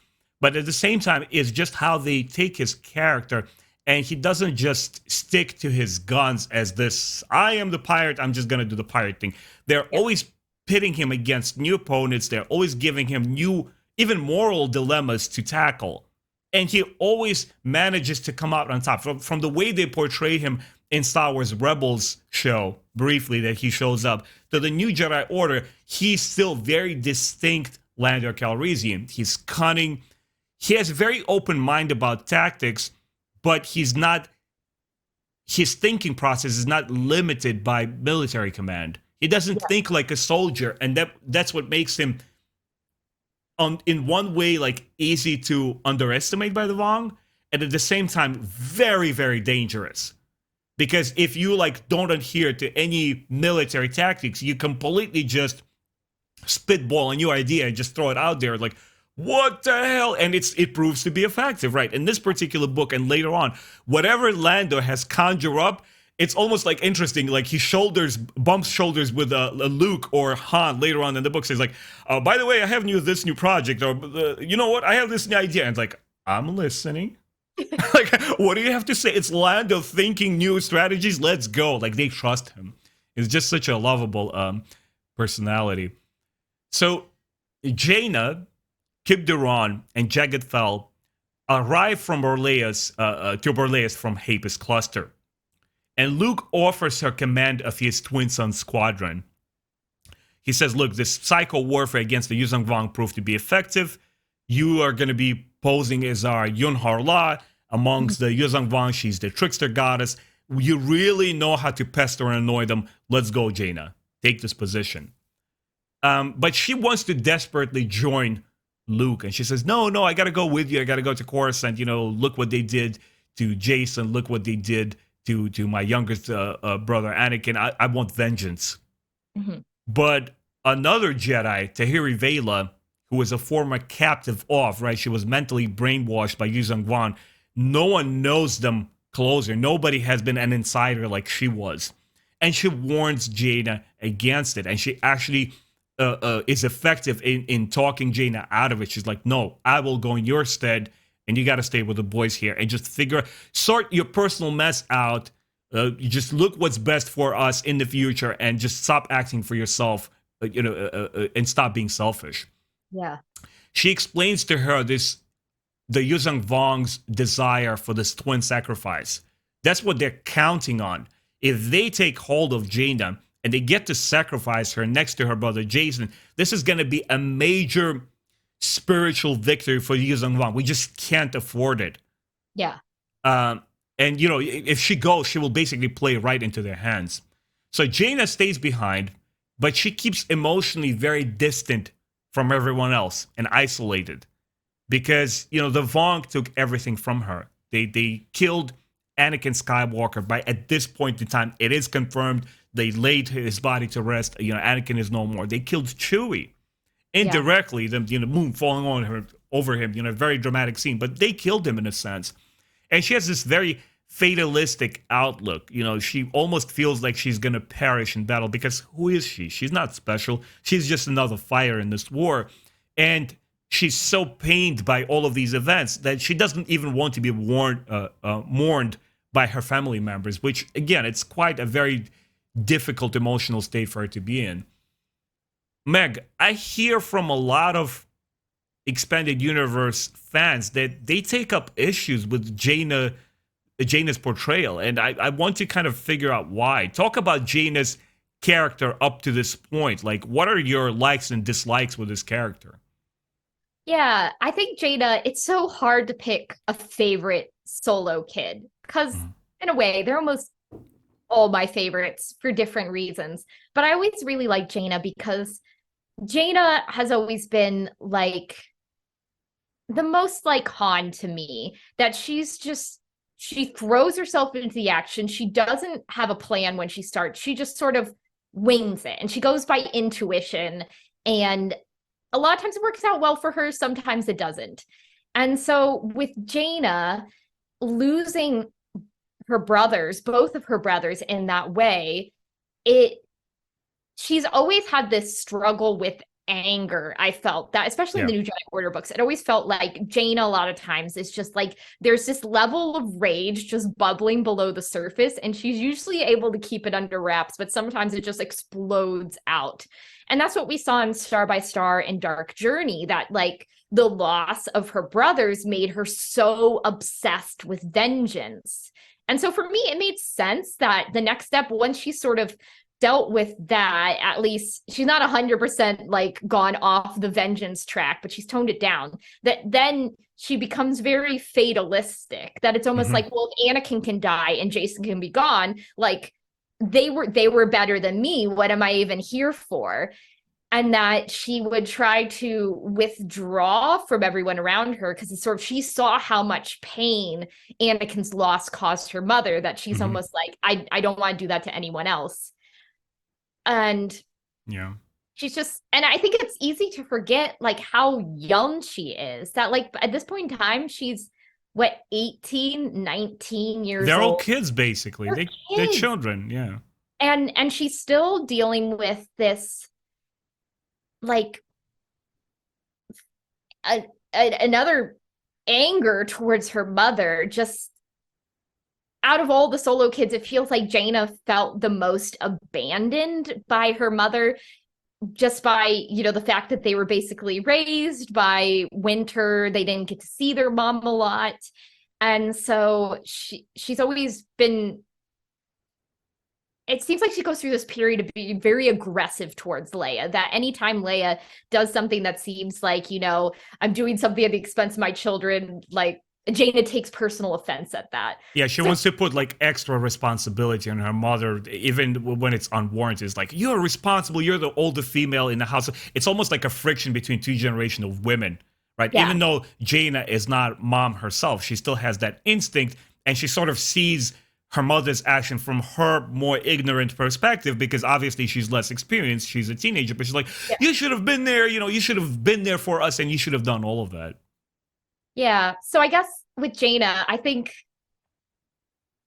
A: But at the same time, it's just how they take his character, and he doesn't just stick to his guns as this, I am the pirate, I'm just going to do the pirate thing. They're always pitting him against new opponents. They're always giving him new, even moral dilemmas to tackle. And he always manages to come out on top. From the way they portray him in Star Wars Rebels show, briefly, that he shows up, to the New Jedi Order, he's still very distinct Lando Calrissian. He's cunning. He has a very open mind about tactics, but his thinking process is not limited by military command. He doesn't think like a soldier, and that's what makes him, in one way, like easy to underestimate by the Vong, and at the same time very, very dangerous. Because if you like don't adhere to any military tactics, you completely just spitball a new idea and just throw it out there like, what the hell? And it proves to be effective, right? In this particular book and later on, whatever Lando has conjured up, it's almost like interesting. Like he bumps shoulders with Luke or Han later on in the book. Says like, by the way, I have this new project, or you know what? I have this new idea. And it's like, I'm listening. Like, what do you have to say? It's Lando thinking new strategies. Let's go. Like they trust him. It's just such a lovable personality. So Jaina, Kibderon, and Jagged Fel arrive from to Borleas from Hapis Cluster. And Luke offers her command of his twin son's squadron. He says, look, this psycho warfare against the Yuuzhan Vong proved to be effective. You are going to be posing as our Yun Harla amongst the Yuuzhan Vong. She's the trickster goddess. You really know how to pester and annoy them. Let's go, Jaina. Take this position. But she wants to desperately join Luke. And she says, no, I got to go with you. I got to go to Coruscant. Look what they did to Jason. Look what they did to my youngest brother, Anakin. I want vengeance. Mm-hmm. But another Jedi, Tahiri Vela, who was a former captive of, right? She was mentally brainwashed by Yuuzhan Vong. No one knows them closer. Nobody has been an insider like she was. And she warns Jaina against it. And she actually is effective in talking Jaina out of it. She's like, no, I will go in your stead, and you got to stay with the boys here and just sort your personal mess out. You just look what's best for us in the future, and just stop acting for yourself, and stop being selfish.
B: Yeah.
A: She explains to her the Yuuzhan Vong's desire for this twin sacrifice. That's what they're counting on. If they take hold of Jaina and they get to sacrifice her next to her brother Jason, this is going to be a major spiritual victory for Yuuzhan Vong. We just can't afford it.
B: Yeah.
A: And, if she goes, she will basically play right into their hands. So Jaina stays behind, but she keeps emotionally very distant from everyone else and isolated. because the Vong took everything from her. They killed Anakin Skywalker. By at this point in time, it is confirmed they laid his body to rest. Anakin is no more. They killed Chewie
B: Yeah.
A: indirectly. The moon falling on her over him. A very dramatic scene, but they killed him in a sense. And she has this very fatalistic outlook. She almost feels like she's gonna perish in battle because who is she? She's not special. She's just another fighter in this war, and she's so pained by all of these events that she doesn't even want to be mourned by her family members, which again, it's quite a very difficult emotional state for her to be in. Meg, I hear from a lot of expanded universe fans that they take up issues with Jaina's portrayal, and I want to kind of figure out why. Talk about Jaina's character up to this point. Like, what are your likes and dislikes with this character?
B: Yeah, I think Jaina, it's so hard to pick a favorite Solo kid because,
A: Mhm.
B: in a way, they're almost all my favorites for different reasons. But I always really like Jaina because Jaina has always been like the most like Han to me, that she throws herself into the action. She doesn't have a plan when she starts. She just sort of wings it and she goes by intuition. And a lot of times it works out well for her, sometimes it doesn't. And so with Jaina losing her brothers, both of her brothers in that way, it she's always had this struggle with anger. I felt that, especially in
A: Yeah.
B: the new Jedi Order books, it always felt like Jaina a lot of times is just like there's this level of rage just bubbling below the surface, and she's usually able to keep it under wraps, but sometimes it just explodes out. And that's what we saw in Star by Star and Dark Journey, that like the loss of her brothers made her so obsessed with vengeance. And so for me, it made sense that the next step, once she sort of dealt with that, at least she's not 100% like gone off the vengeance track, but she's toned it down, that then she becomes very fatalistic, that it's almost
A: Hmm.
B: like, well, if Anakin can die and Jason can be gone, like they were better than me, what am I even here for? And that she would try to withdraw from everyone around her because it's sort of she saw how much pain Anakin's loss caused her mother, that she's
A: Hmm.
B: almost like, I don't want to do that to anyone else. And
A: Yeah.
B: she's just, and I think it's easy to forget like how young she is, that like at this point in time she's what, 18, 19 years
A: They're all
B: old.
A: kids, basically.
B: They're
A: They're
B: kids.
A: children. Yeah.
B: And she's still dealing with this like a, another anger towards her mother. Just out of all the Solo kids, it feels like Jaina felt the most abandoned by her mother, just by the fact that they were basically raised by Winter. They didn't get to see their mom a lot, and so she's always been, it seems like she goes through this period of being very aggressive towards Leia, that anytime Leia does something that seems like, I'm doing something at the expense of my children, like Jaina takes personal offense at that.
A: Yeah, she
B: So
A: wants to put like extra responsibility on her mother, even when it's unwarranted. It's like, you're responsible, you're the older female in the house. It's almost like a friction between two generations of women, right?
B: yeah.
A: Even though Jaina is not mom herself, she still has that instinct, and she sort of sees her mother's action from her more ignorant perspective because obviously she's less experienced. She's a teenager, but she's like,
B: Yeah.
A: you should have been there, you should have been there for us, and you should have done all of that.
B: Yeah. So I guess with Jaina, I think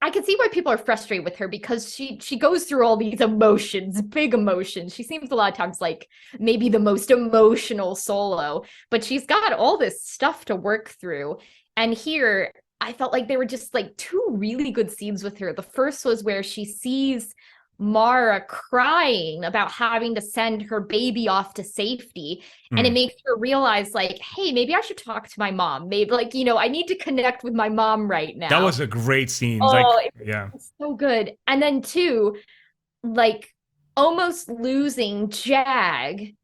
B: I can see why people are frustrated with her, because she goes through all these emotions, big emotions. She seems a lot of times like maybe the most emotional Solo, but she's got all this stuff to work through. And here, I felt like there were just like two really good scenes with her. The first was where she sees Mara crying about having to send her baby off to safety. And it
A: Hmm.
B: makes her realize, like, hey, maybe I should talk to my mom. Maybe, like, I need to connect with my mom right
A: That
B: now.
A: was a great scene. Like,
B: Oh,
A: yeah.
B: it's so good. And then two, like almost losing Jag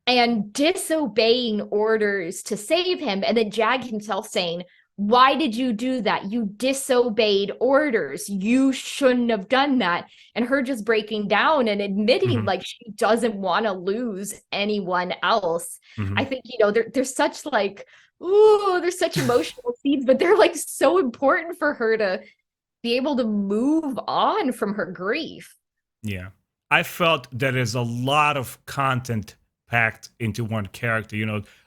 B: and disobeying orders to save him. And then Jag himself saying, why did you do that? You disobeyed orders. You shouldn't have done that. And her just breaking down and admitting
A: Mm-hmm.
B: like she doesn't want to lose anyone else.
A: Mm-hmm.
B: I think, there's such like, ooh, there's such emotional scenes, but they're like so important for her to be able to move on from her grief.
A: Yeah. I felt that there's a lot of content packed into one character.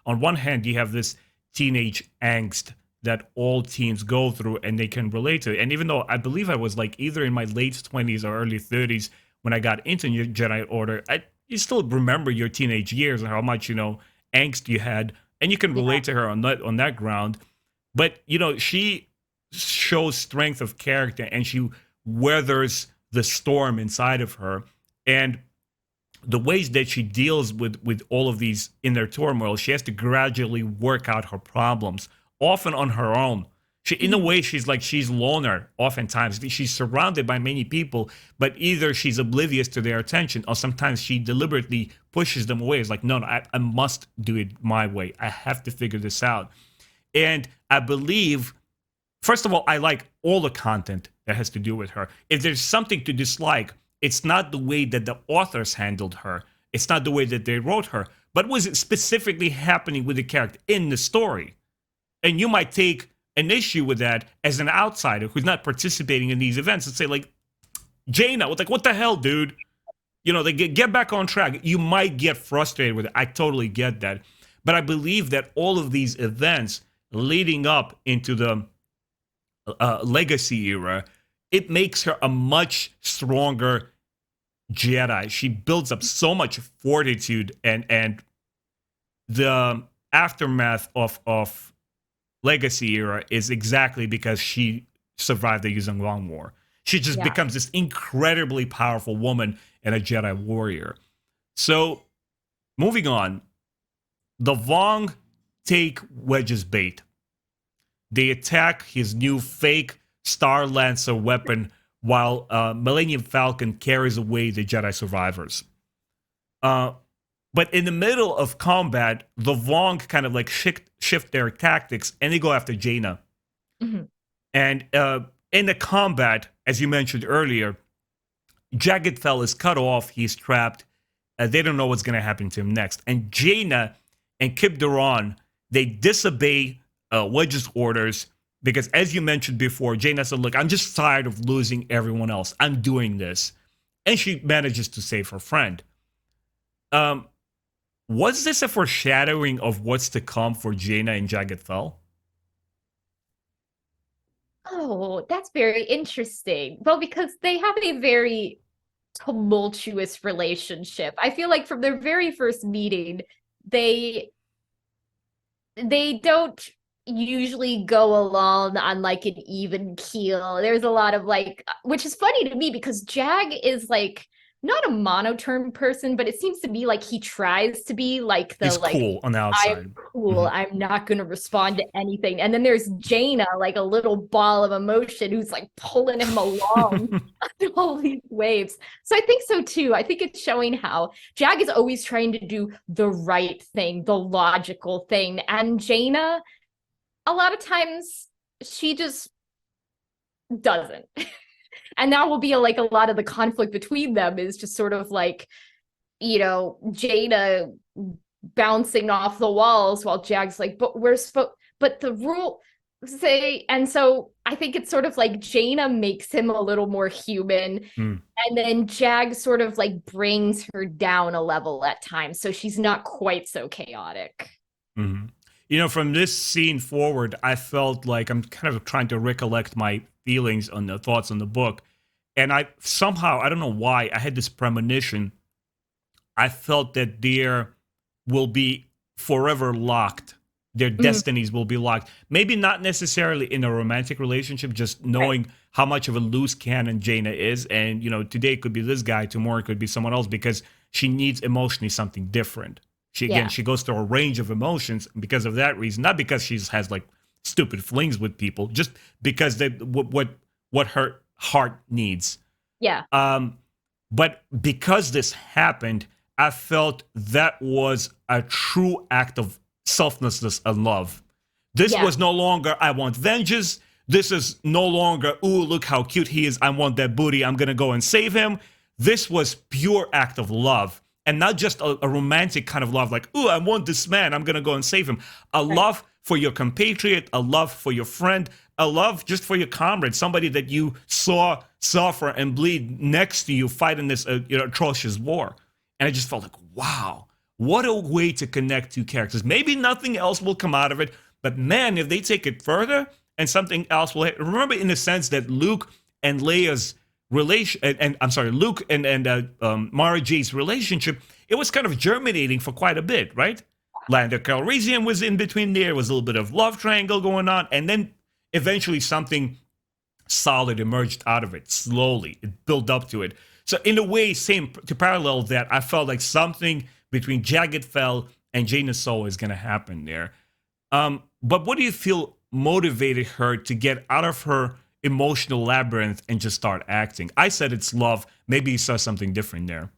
A: On one hand, you have this teenage angst that all teens go through and they can relate to. And even though I believe I was like either in my late 20s or early 30s when I got into Jedi Order, you still remember your teenage years and how much, angst you had. And you can relate to her on that ground. But, she shows strength of character and she weathers the storm inside of her. And the ways that she deals with all of these inner turmoil, she has to gradually work out her problems, often on her own. In a way, she's loner. Oftentimes, she's surrounded by many people, but either she's oblivious to their attention, or sometimes she deliberately pushes them away. It's like, no, I must do it my way. I have to figure this out. And I believe, first of all, I like all the content that has to do with her. If there's something to dislike, it's not the way that the authors handled her. It's not the way that they wrote her. But was it specifically happening with the character in the story? And you might take an issue with that as an outsider who's not participating in these events and say, like, Jaina, what the hell, dude? They get back on track. You might get frustrated with it. I totally get that. But I believe that all of these events leading up into the legacy era, it makes her a much stronger Jedi. She builds up so much fortitude, and the aftermath of legacy era is exactly because she survived the Yuzong Long War. She just becomes this incredibly powerful woman and a Jedi warrior. So, moving on, the Vong take Wedge's bait. They attack his new fake Star Lancer weapon while Millennium Falcon carries away the Jedi survivors. But in the middle of combat, the Vong kind of like shift their tactics and they go after Jaina.
B: Mm-hmm.
A: And in the combat, as you mentioned earlier, Jagged Fel is cut off. He's trapped. They don't know what's going to happen to him next. And Jaina and Kip Duran, they disobey Wedge's orders because, as you mentioned before, Jaina said, look, I'm just tired of losing everyone else. I'm doing this. And she manages to save her friend. Was this a foreshadowing of what's to come for Jaina and Jagged Fel?
B: Oh, that's very interesting. Well, because they have a very tumultuous relationship. I feel like from their very first meeting, they don't usually go along on like an even keel. There's a lot of like, which is funny to me because Jag is like not a monotone person, but it seems to be like he tries to be like
A: He's cool on the outside.
B: I'm cool. Mm-hmm. I'm not going to respond to anything. And then there's Jaina, like a little ball of emotion who's like pulling him along on all these waves. So I think so too. I think it's showing how Jag is always trying to do the right thing, the logical thing. And Jaina, a lot of times she just doesn't. And that will be a lot of the conflict between them is just sort of like, Jaina bouncing off the walls while Jag's like, but the rule say, and so I think it's sort of like Jaina makes him a little more human. And then Jag sort of like brings her down a level at times. So she's not quite so chaotic.
A: Mm-hmm. From this scene forward, I felt like I'm kind of trying to recollect my feelings on the thoughts on the book. And I don't know why, I had this premonition. I felt that there will be forever locked. Their destinies will be locked. Maybe not necessarily in a romantic relationship, just knowing how much of a loose cannon Jaina is. And, today it could be this guy, tomorrow it could be someone else because she needs emotionally something different. She goes through a range of emotions because of that reason, not because she has like stupid flings with people, just because what her heart needs.
B: Yeah.
A: But because this happened, I felt that was a true act of selflessness and love. This
B: Yeah.
A: was no longer, I want vengeance. This is no longer, ooh, look how cute he is. I want that booty. I'm going to go and save him. This was pure act of love. And not just a romantic kind of love, like, ooh, I want this man. I'm going to go and save him. A
B: Right.
A: love for your compatriot, a love for your friend, a love just for your comrade, somebody that you saw suffer and bleed next to you fighting this atrocious war. And I just felt like, wow, what a way to connect two characters. Maybe nothing else will come out of it, but man, if they take it further and something else will remember in the sense that Luke and Leia's relation, and I'm sorry, Luke and Mara Jade's relationship, it was kind of germinating for quite a bit, right? Lando Calrissian was in between there, was a little bit of love triangle going on, and then eventually something solid emerged out of it. Slowly, it built up to it. So in a way, same to parallel that, I felt like something between Jagged Fel and Jaina Solo is going to happen there. But what do you feel motivated her to get out of her emotional labyrinth and just start acting? I said it's love. Maybe you saw something different there.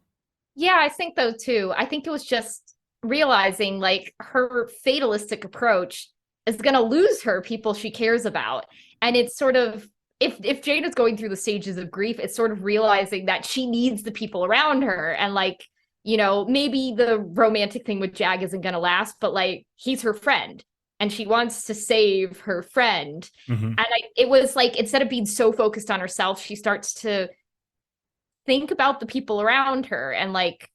B: Yeah, I think though too. I think it was just realizing like her fatalistic approach is going to lose her people she cares about. And it's sort of, if Jane is going through the stages of grief, it's sort of realizing that she needs the people around her. And like, you know, maybe the romantic thing with Jag isn't going to last, but like he's her friend and she wants to save her friend.
A: Mm-hmm.
B: And it was like, instead of being so focused on herself, she starts to think about the people around her and like,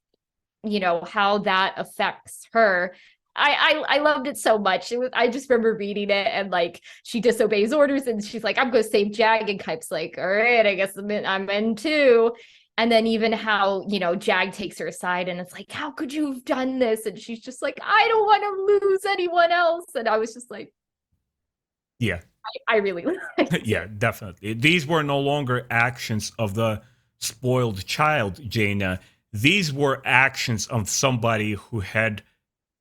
B: you know, how that affects her. I loved it so much. I just remember reading it and like she disobeys orders and she's like, I'm going to save Jag, and Kype's like, all right, I guess I'm in too. And then even how, you know, Jag takes her aside and it's like, how could you have done this? And she's just like, I don't want to lose anyone else. And I was just like,
A: yeah,
B: I really liked it.
A: Yeah, definitely. These were no longer actions of the spoiled child, Jaina. These were actions of somebody who had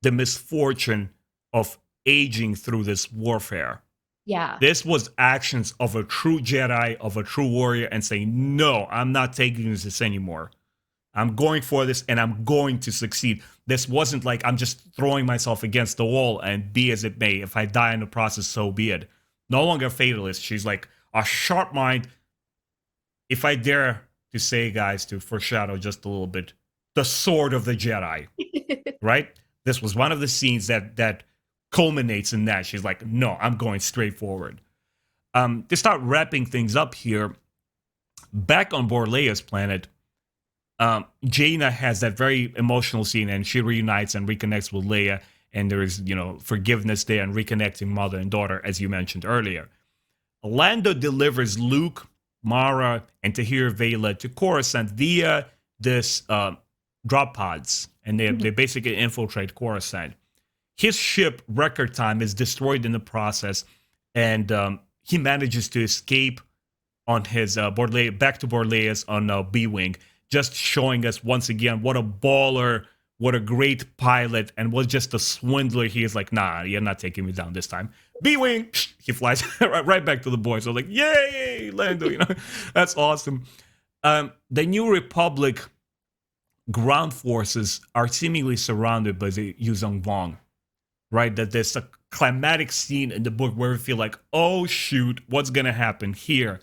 A: the misfortune of aging through this warfare.
B: Yeah.
A: This was actions of a true Jedi, of a true warrior, and saying, no, I'm not taking this anymore. I'm going for this and I'm going to succeed. This wasn't like I'm just throwing myself against the wall and be as it may. If I die in the process, so be it. No longer fatalist. She's like a sharp mind. If I dare to say, guys, to foreshadow just a little bit, the sword of the Jedi, right? This was one of the scenes that culminates in that. She's like, no, I'm going straight forward. To start wrapping things up here, back on board Leia's planet, Jaina has that very emotional scene and she reunites and reconnects with Leia. And there is, you know, forgiveness there and reconnecting mother and daughter, as you mentioned earlier. Lando delivers Luke, Mara, and Tahir Vela to Coruscant via this drop pods. And they basically infiltrate Coruscant. His ship, Record Time, is destroyed in the process. And he manages to escape on his back to Borleas on B-Wing. Just showing us once again what a baller, what a great pilot, and what just a swindler he is. Like, nah, you're not taking me down this time. B-Wing, he flies right back to the boys. So like, yay, Lando, you know, that's awesome. The New Republic ground forces are seemingly surrounded by the Yuzong Vong, right? That there's a climatic scene in the book where we feel like, oh shoot, what's gonna happen here?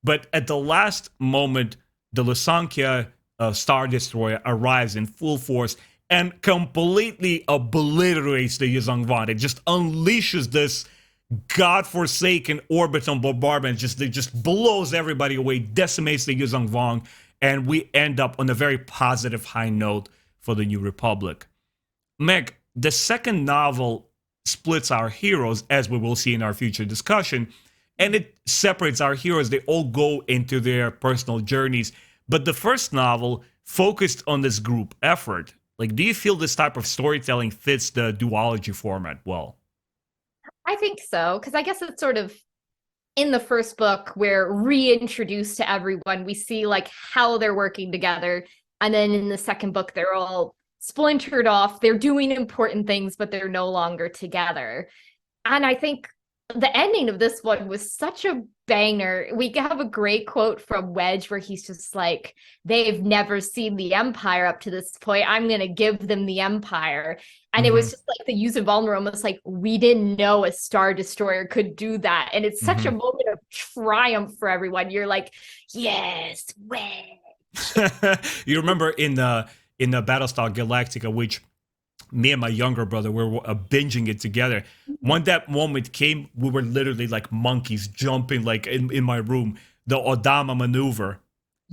A: But at the last moment, the Lusankia Star Destroyer arrives in full force and completely obliterates the Yuzong Vong. It just unleashes this godforsaken orbital bombardment. It just blows everybody away, decimates the Yuzong Vong, and we end up on a very positive high note for the New Republic. Meg, the second novel splits our heroes, as we will see in our future discussion, and it separates our heroes. They all go into their personal journeys. But the first novel focused on this group effort. Like, do you feel this type of storytelling fits the duology format well?
B: I think so, because I guess it's sort of in the first book, we're reintroduced to everyone. We see like how they're working together. And then in the second book, they're all splintered off. They're doing important things, but they're no longer together. And I think the ending of this one was such a banger. We have a great quote from Wedge where he's just like, they've never seen the Empire up to this point. I'm going to give them the Empire. And it
A: Hmm.
B: was just like the use of Vong almost like, we didn't know a Star Destroyer could do that. And it's such a
A: Hmm.
B: moment of triumph for everyone. You're like, yes, Wedge.
A: You remember in the Battlestar Galactica, which me and my younger brother were binging it together. When that moment came, we were literally like monkeys jumping like in my room. The Odama maneuver,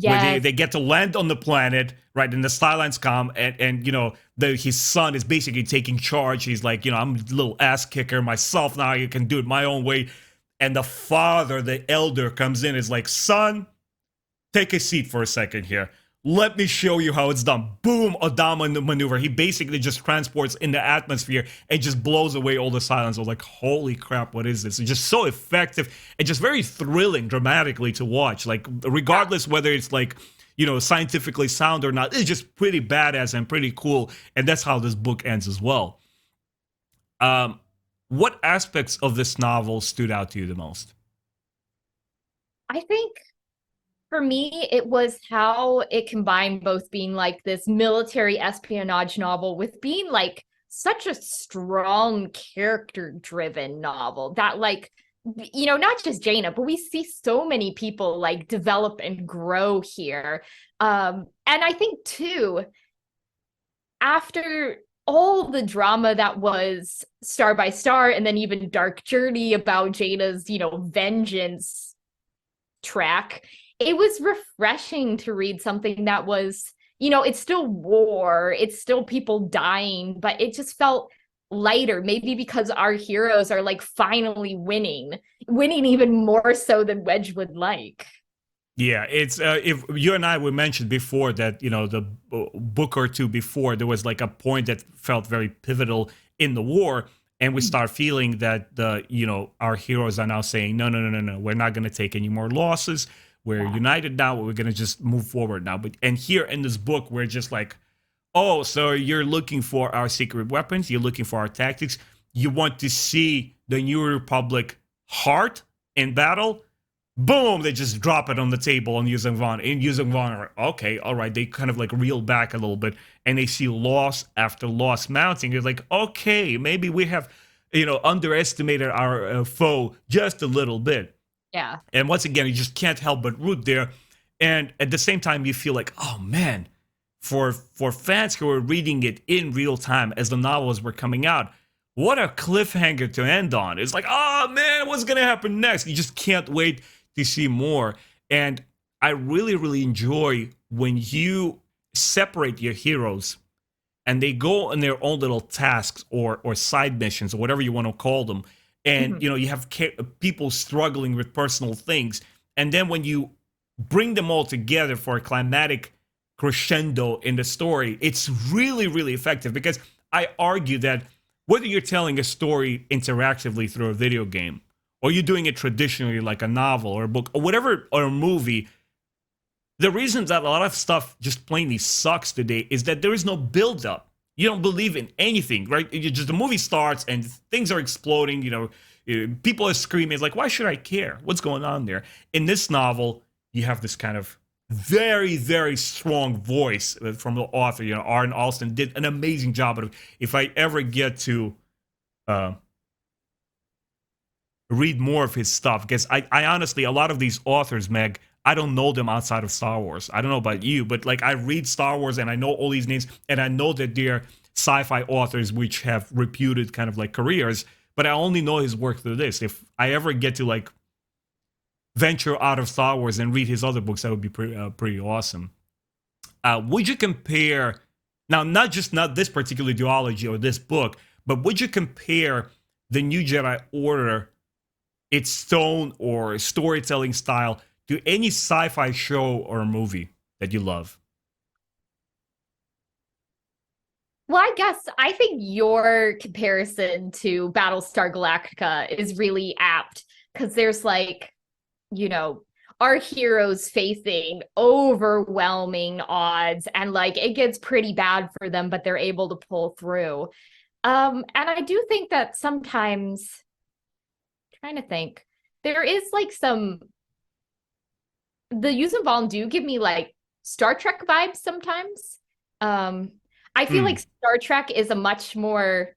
A: where
B: Yes.
A: they get to land on the planet, right? And the Skylines come, and his son is basically taking charge. He's like, I'm a little ass kicker myself now. You can do it my own way. And the father, the elder, comes in, is like, son, take a seat for a second here. Let me show you how it's done. Boom, Odama maneuver. He basically just transports in the atmosphere and just blows away all the silence. I was like, holy crap, what is this? It's just so effective and just very thrilling dramatically to watch. Like, regardless whether it's like, scientifically sound or not, it's just pretty badass and pretty cool. And that's how this book ends as well. What aspects of this novel stood out to you the most?
B: I think for me, it was how it combined both being like this military espionage novel with being like such a strong character driven novel that like not just Jaina, but we see so many people like develop and grow here. And I think too, after all the drama that was Star by Star and then even Dark Journey about Jaina's, vengeance track, it was refreshing to read something that was, it's still war, it's still people dying, but it just felt lighter, maybe because our heroes are like finally winning even more so than Wedge would like.
A: Yeah, it's if you and I we mentioned before that the book or two before there was like a point that felt very pivotal in the war, and we start feeling that our heroes are now saying no, no, no, no, no, we're not going to take any more losses. We're
B: Yeah.
A: united now. We're going to just move forward now. But and here in this book, we're just like, oh, so you're looking for our secret weapons. You're looking for our tactics. You want to see the New Republic heart in battle. Boom, they just drop it on the table on using Vong. And using Vong, okay, all right, they kind of like reel back a little bit and they see loss after loss mounting. You're like, okay, maybe we have, underestimated our foe just a little bit.
B: Yeah.
A: And once again, you just can't help but root there. And at the same time, you feel like, oh man, for fans who are reading it in real time as the novels were coming out, what a cliffhanger to end on. It's like, oh man, what's gonna happen next? You just can't wait to see more. And I really, really enjoy when you separate your heroes and they go on their own little tasks or side missions or whatever you want to call them. And
B: Mhm.
A: you have people struggling with personal things, and then when you bring them all together for a climatic crescendo in the story, it's really, really effective. Because I argue that whether you're telling a story interactively through a video game or you're doing it traditionally like a novel or a book or whatever, or a movie, the reason that a lot of stuff just plainly sucks today is that there is no build up. You don't believe in anything, right? The movie starts and things are exploding. People are screaming. It's like, why should I care? What's going on there? In this novel, you have this kind of very, very strong voice from the author. Allston did an amazing job of it. If I ever get to uh, read more of his stuff, because I honestly, a lot of these authors, Meg, I don't know them outside of Star Wars. I don't know about you, but like I read Star Wars and I know all these names and I know that they're sci-fi authors which have reputed kind of like careers, but I only know his work through this. If I ever get to like venture out of Star Wars and read his other books, that would be pretty awesome. Would you compare now, not this particular duology or this book, but would you compare the New Jedi Order, its tone or storytelling style, to any sci-fi show or movie that you love?
B: Well, I think your comparison to Battlestar Galactica is really apt because there's like, you know, our heroes facing overwhelming odds and like it gets pretty bad for them, but they're able to pull through. And I do think that sometimes trying to think. There is like some the use of Vong do give me like Star Trek vibes sometimes. I feel like Star Trek is a much more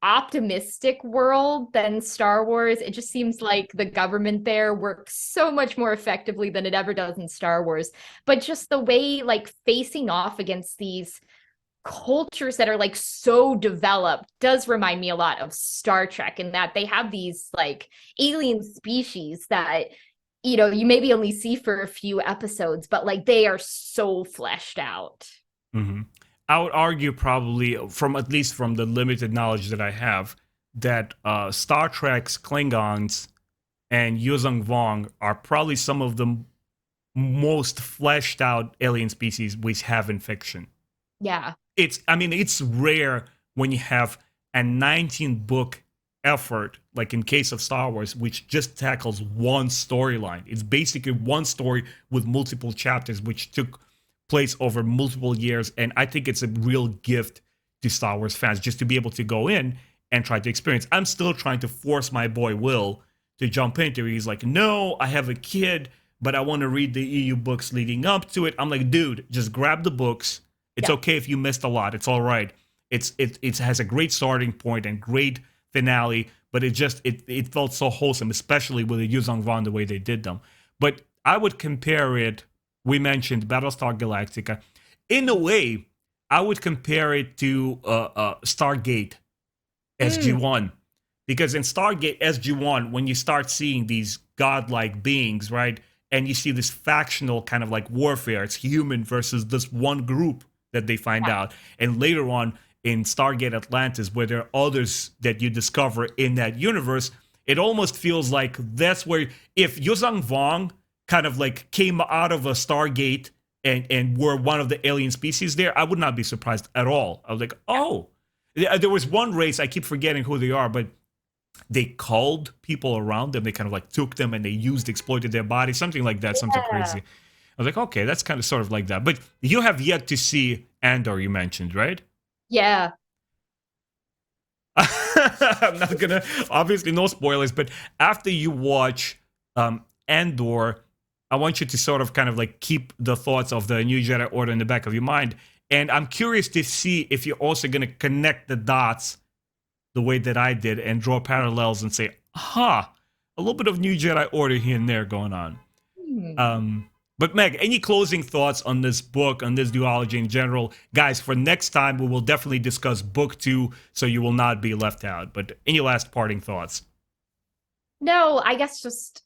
B: optimistic world than Star Wars. It just seems like the government there works so much more effectively than it ever does in Star Wars. But just the way like facing off against these cultures that are like so developed does remind me a lot of Star Trek in that they have these like alien species that you maybe only see for a few episodes, but like they are so fleshed out.
A: Mm-hmm. I would argue probably from at least from the limited knowledge that I have that Star Trek's Klingons and Yuzong Vong are probably some of the most fleshed out alien species we have in fiction.
B: Yeah.
A: It's rare when you have a 19-book effort, like in case of Star Wars, which just tackles one storyline. It's basically one story with multiple chapters, which took place over multiple years. And I think it's a real gift to Star Wars fans just to be able to go in and try to experience. I'm still trying to force my boy Will to jump into it. He's like, no, I have a kid, but I want to read the EU books leading up to it. I'm like, dude, just grab the books. It's okay if you missed a lot. It's all right. It has a great starting point and great finale, but it felt so wholesome, especially with the Yuzong Vong, the way they did them. But I would compare it. We mentioned Battlestar Galactica. In a way, I would compare it to Stargate SG-1. Because in Stargate SG-1, when you start seeing these godlike beings, right, and you see this factional kind of like warfare, it's human versus this one group that they find out. And later on in Stargate Atlantis, where there are others that you discover in that universe, it almost feels like that's where, if Yuzong Vong kind of like came out of a Stargate and were one of the alien species there, I would not be surprised at all. I was like, oh. There was one race, I keep forgetting who they are, but they culled people around them. They kind of like took them and they exploited their bodies, something like that, something crazy. I was like, okay, that's kind of sort of like that. But you have yet to see Andor, you mentioned, right?
B: Yeah.
A: I'm not going to, obviously no spoilers, but after you watch Andor, I want you to sort of kind of like keep the thoughts of the new Jedi Order in the back of your mind. And I'm curious to see if you're also going to connect the dots the way that I did and draw parallels and say, a little bit of new Jedi Order here and there going on. But Meg, any closing thoughts on this book, on this duology in general? Guys, for next time, we will definitely discuss book 2, so you will not be left out. But any last parting thoughts?
B: No, I guess just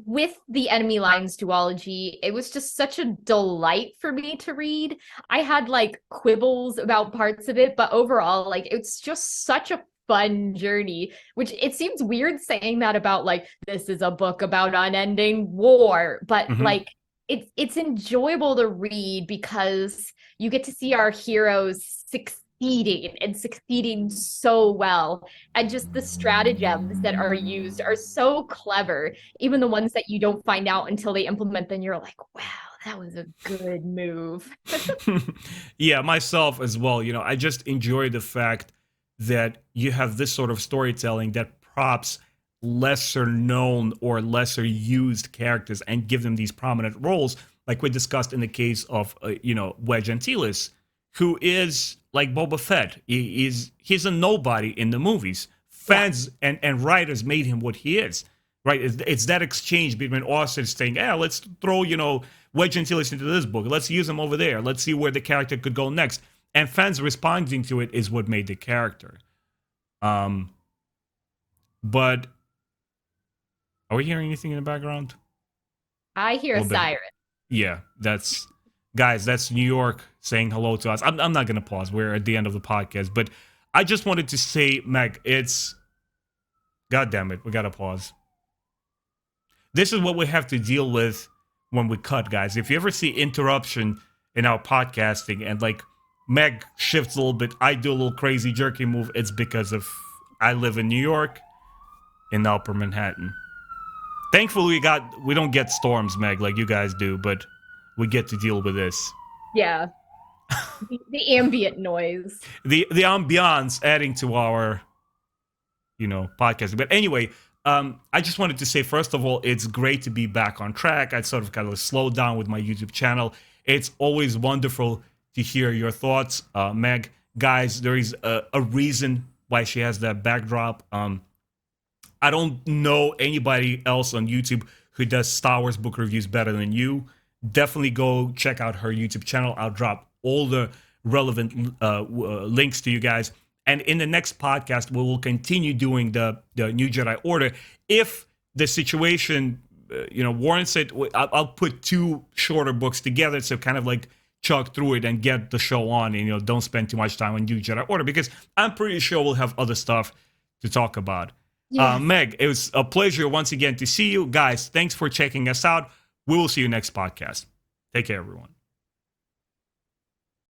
B: with the Enemy Lines duology, it was just such a delight for me to read. I had like quibbles about parts of it, but overall, like it's just such a fun journey, which it seems weird saying that about like, this is a book about unending war, but like it's enjoyable to read because you get to see our heroes succeeding so well, and just the stratagems that are used are so clever, even the ones that you don't find out until they implement them. You're like, wow, that was a good move.
A: Yeah, myself as well. I just enjoy the fact that you have this sort of storytelling that props lesser known or lesser used characters and give them these prominent roles, like we discussed in the case of Wedge Antilles, who is like Boba Fett. He's a nobody in the movies. Fans and writers made him what he is, right? It's that exchange between authors saying, let's throw, Wedge Antilles into this book. Let's use him over there. Let's see where the character could go next. And fans responding to it is what made the character. But are we hearing anything in the background?
B: I hear a siren.
A: Yeah, that's New York saying hello to us. I'm not going to pause. We're at the end of the podcast. But I just wanted to say, Meg, God damn it, we got to pause. This is what we have to deal with when we cut, guys. If you ever see interruption in our podcasting and like Meg shifts a little bit, I do a little crazy jerky move, it's because of I live in New York, in Upper Manhattan. Thankfully, we don't get storms, Meg, like you guys do, but we get to deal with this.
B: Yeah. the ambient noise.
A: The ambiance adding to our podcasting. But anyway, I just wanted to say, first of all, it's great to be back on track. I sort of kind of slowed down with my YouTube channel. It's always wonderful to hear your thoughts, Meg. Guys, there is a reason why she has that backdrop. I don't know anybody else on YouTube who does Star Wars book reviews better than you. Definitely go check out her YouTube channel. I'll drop all the relevant links to you guys. And in the next podcast, we will continue doing the New Jedi Order. If the situation, warrants it, I'll put 2 shorter books together to kind of like chug through it and get the show on. And don't spend too much time on New Jedi Order, because I'm pretty sure we'll have other stuff to talk about. Yes. Meg, it was a pleasure once again to see you. Guys, thanks for checking us out. We will see you next podcast. Take care, everyone.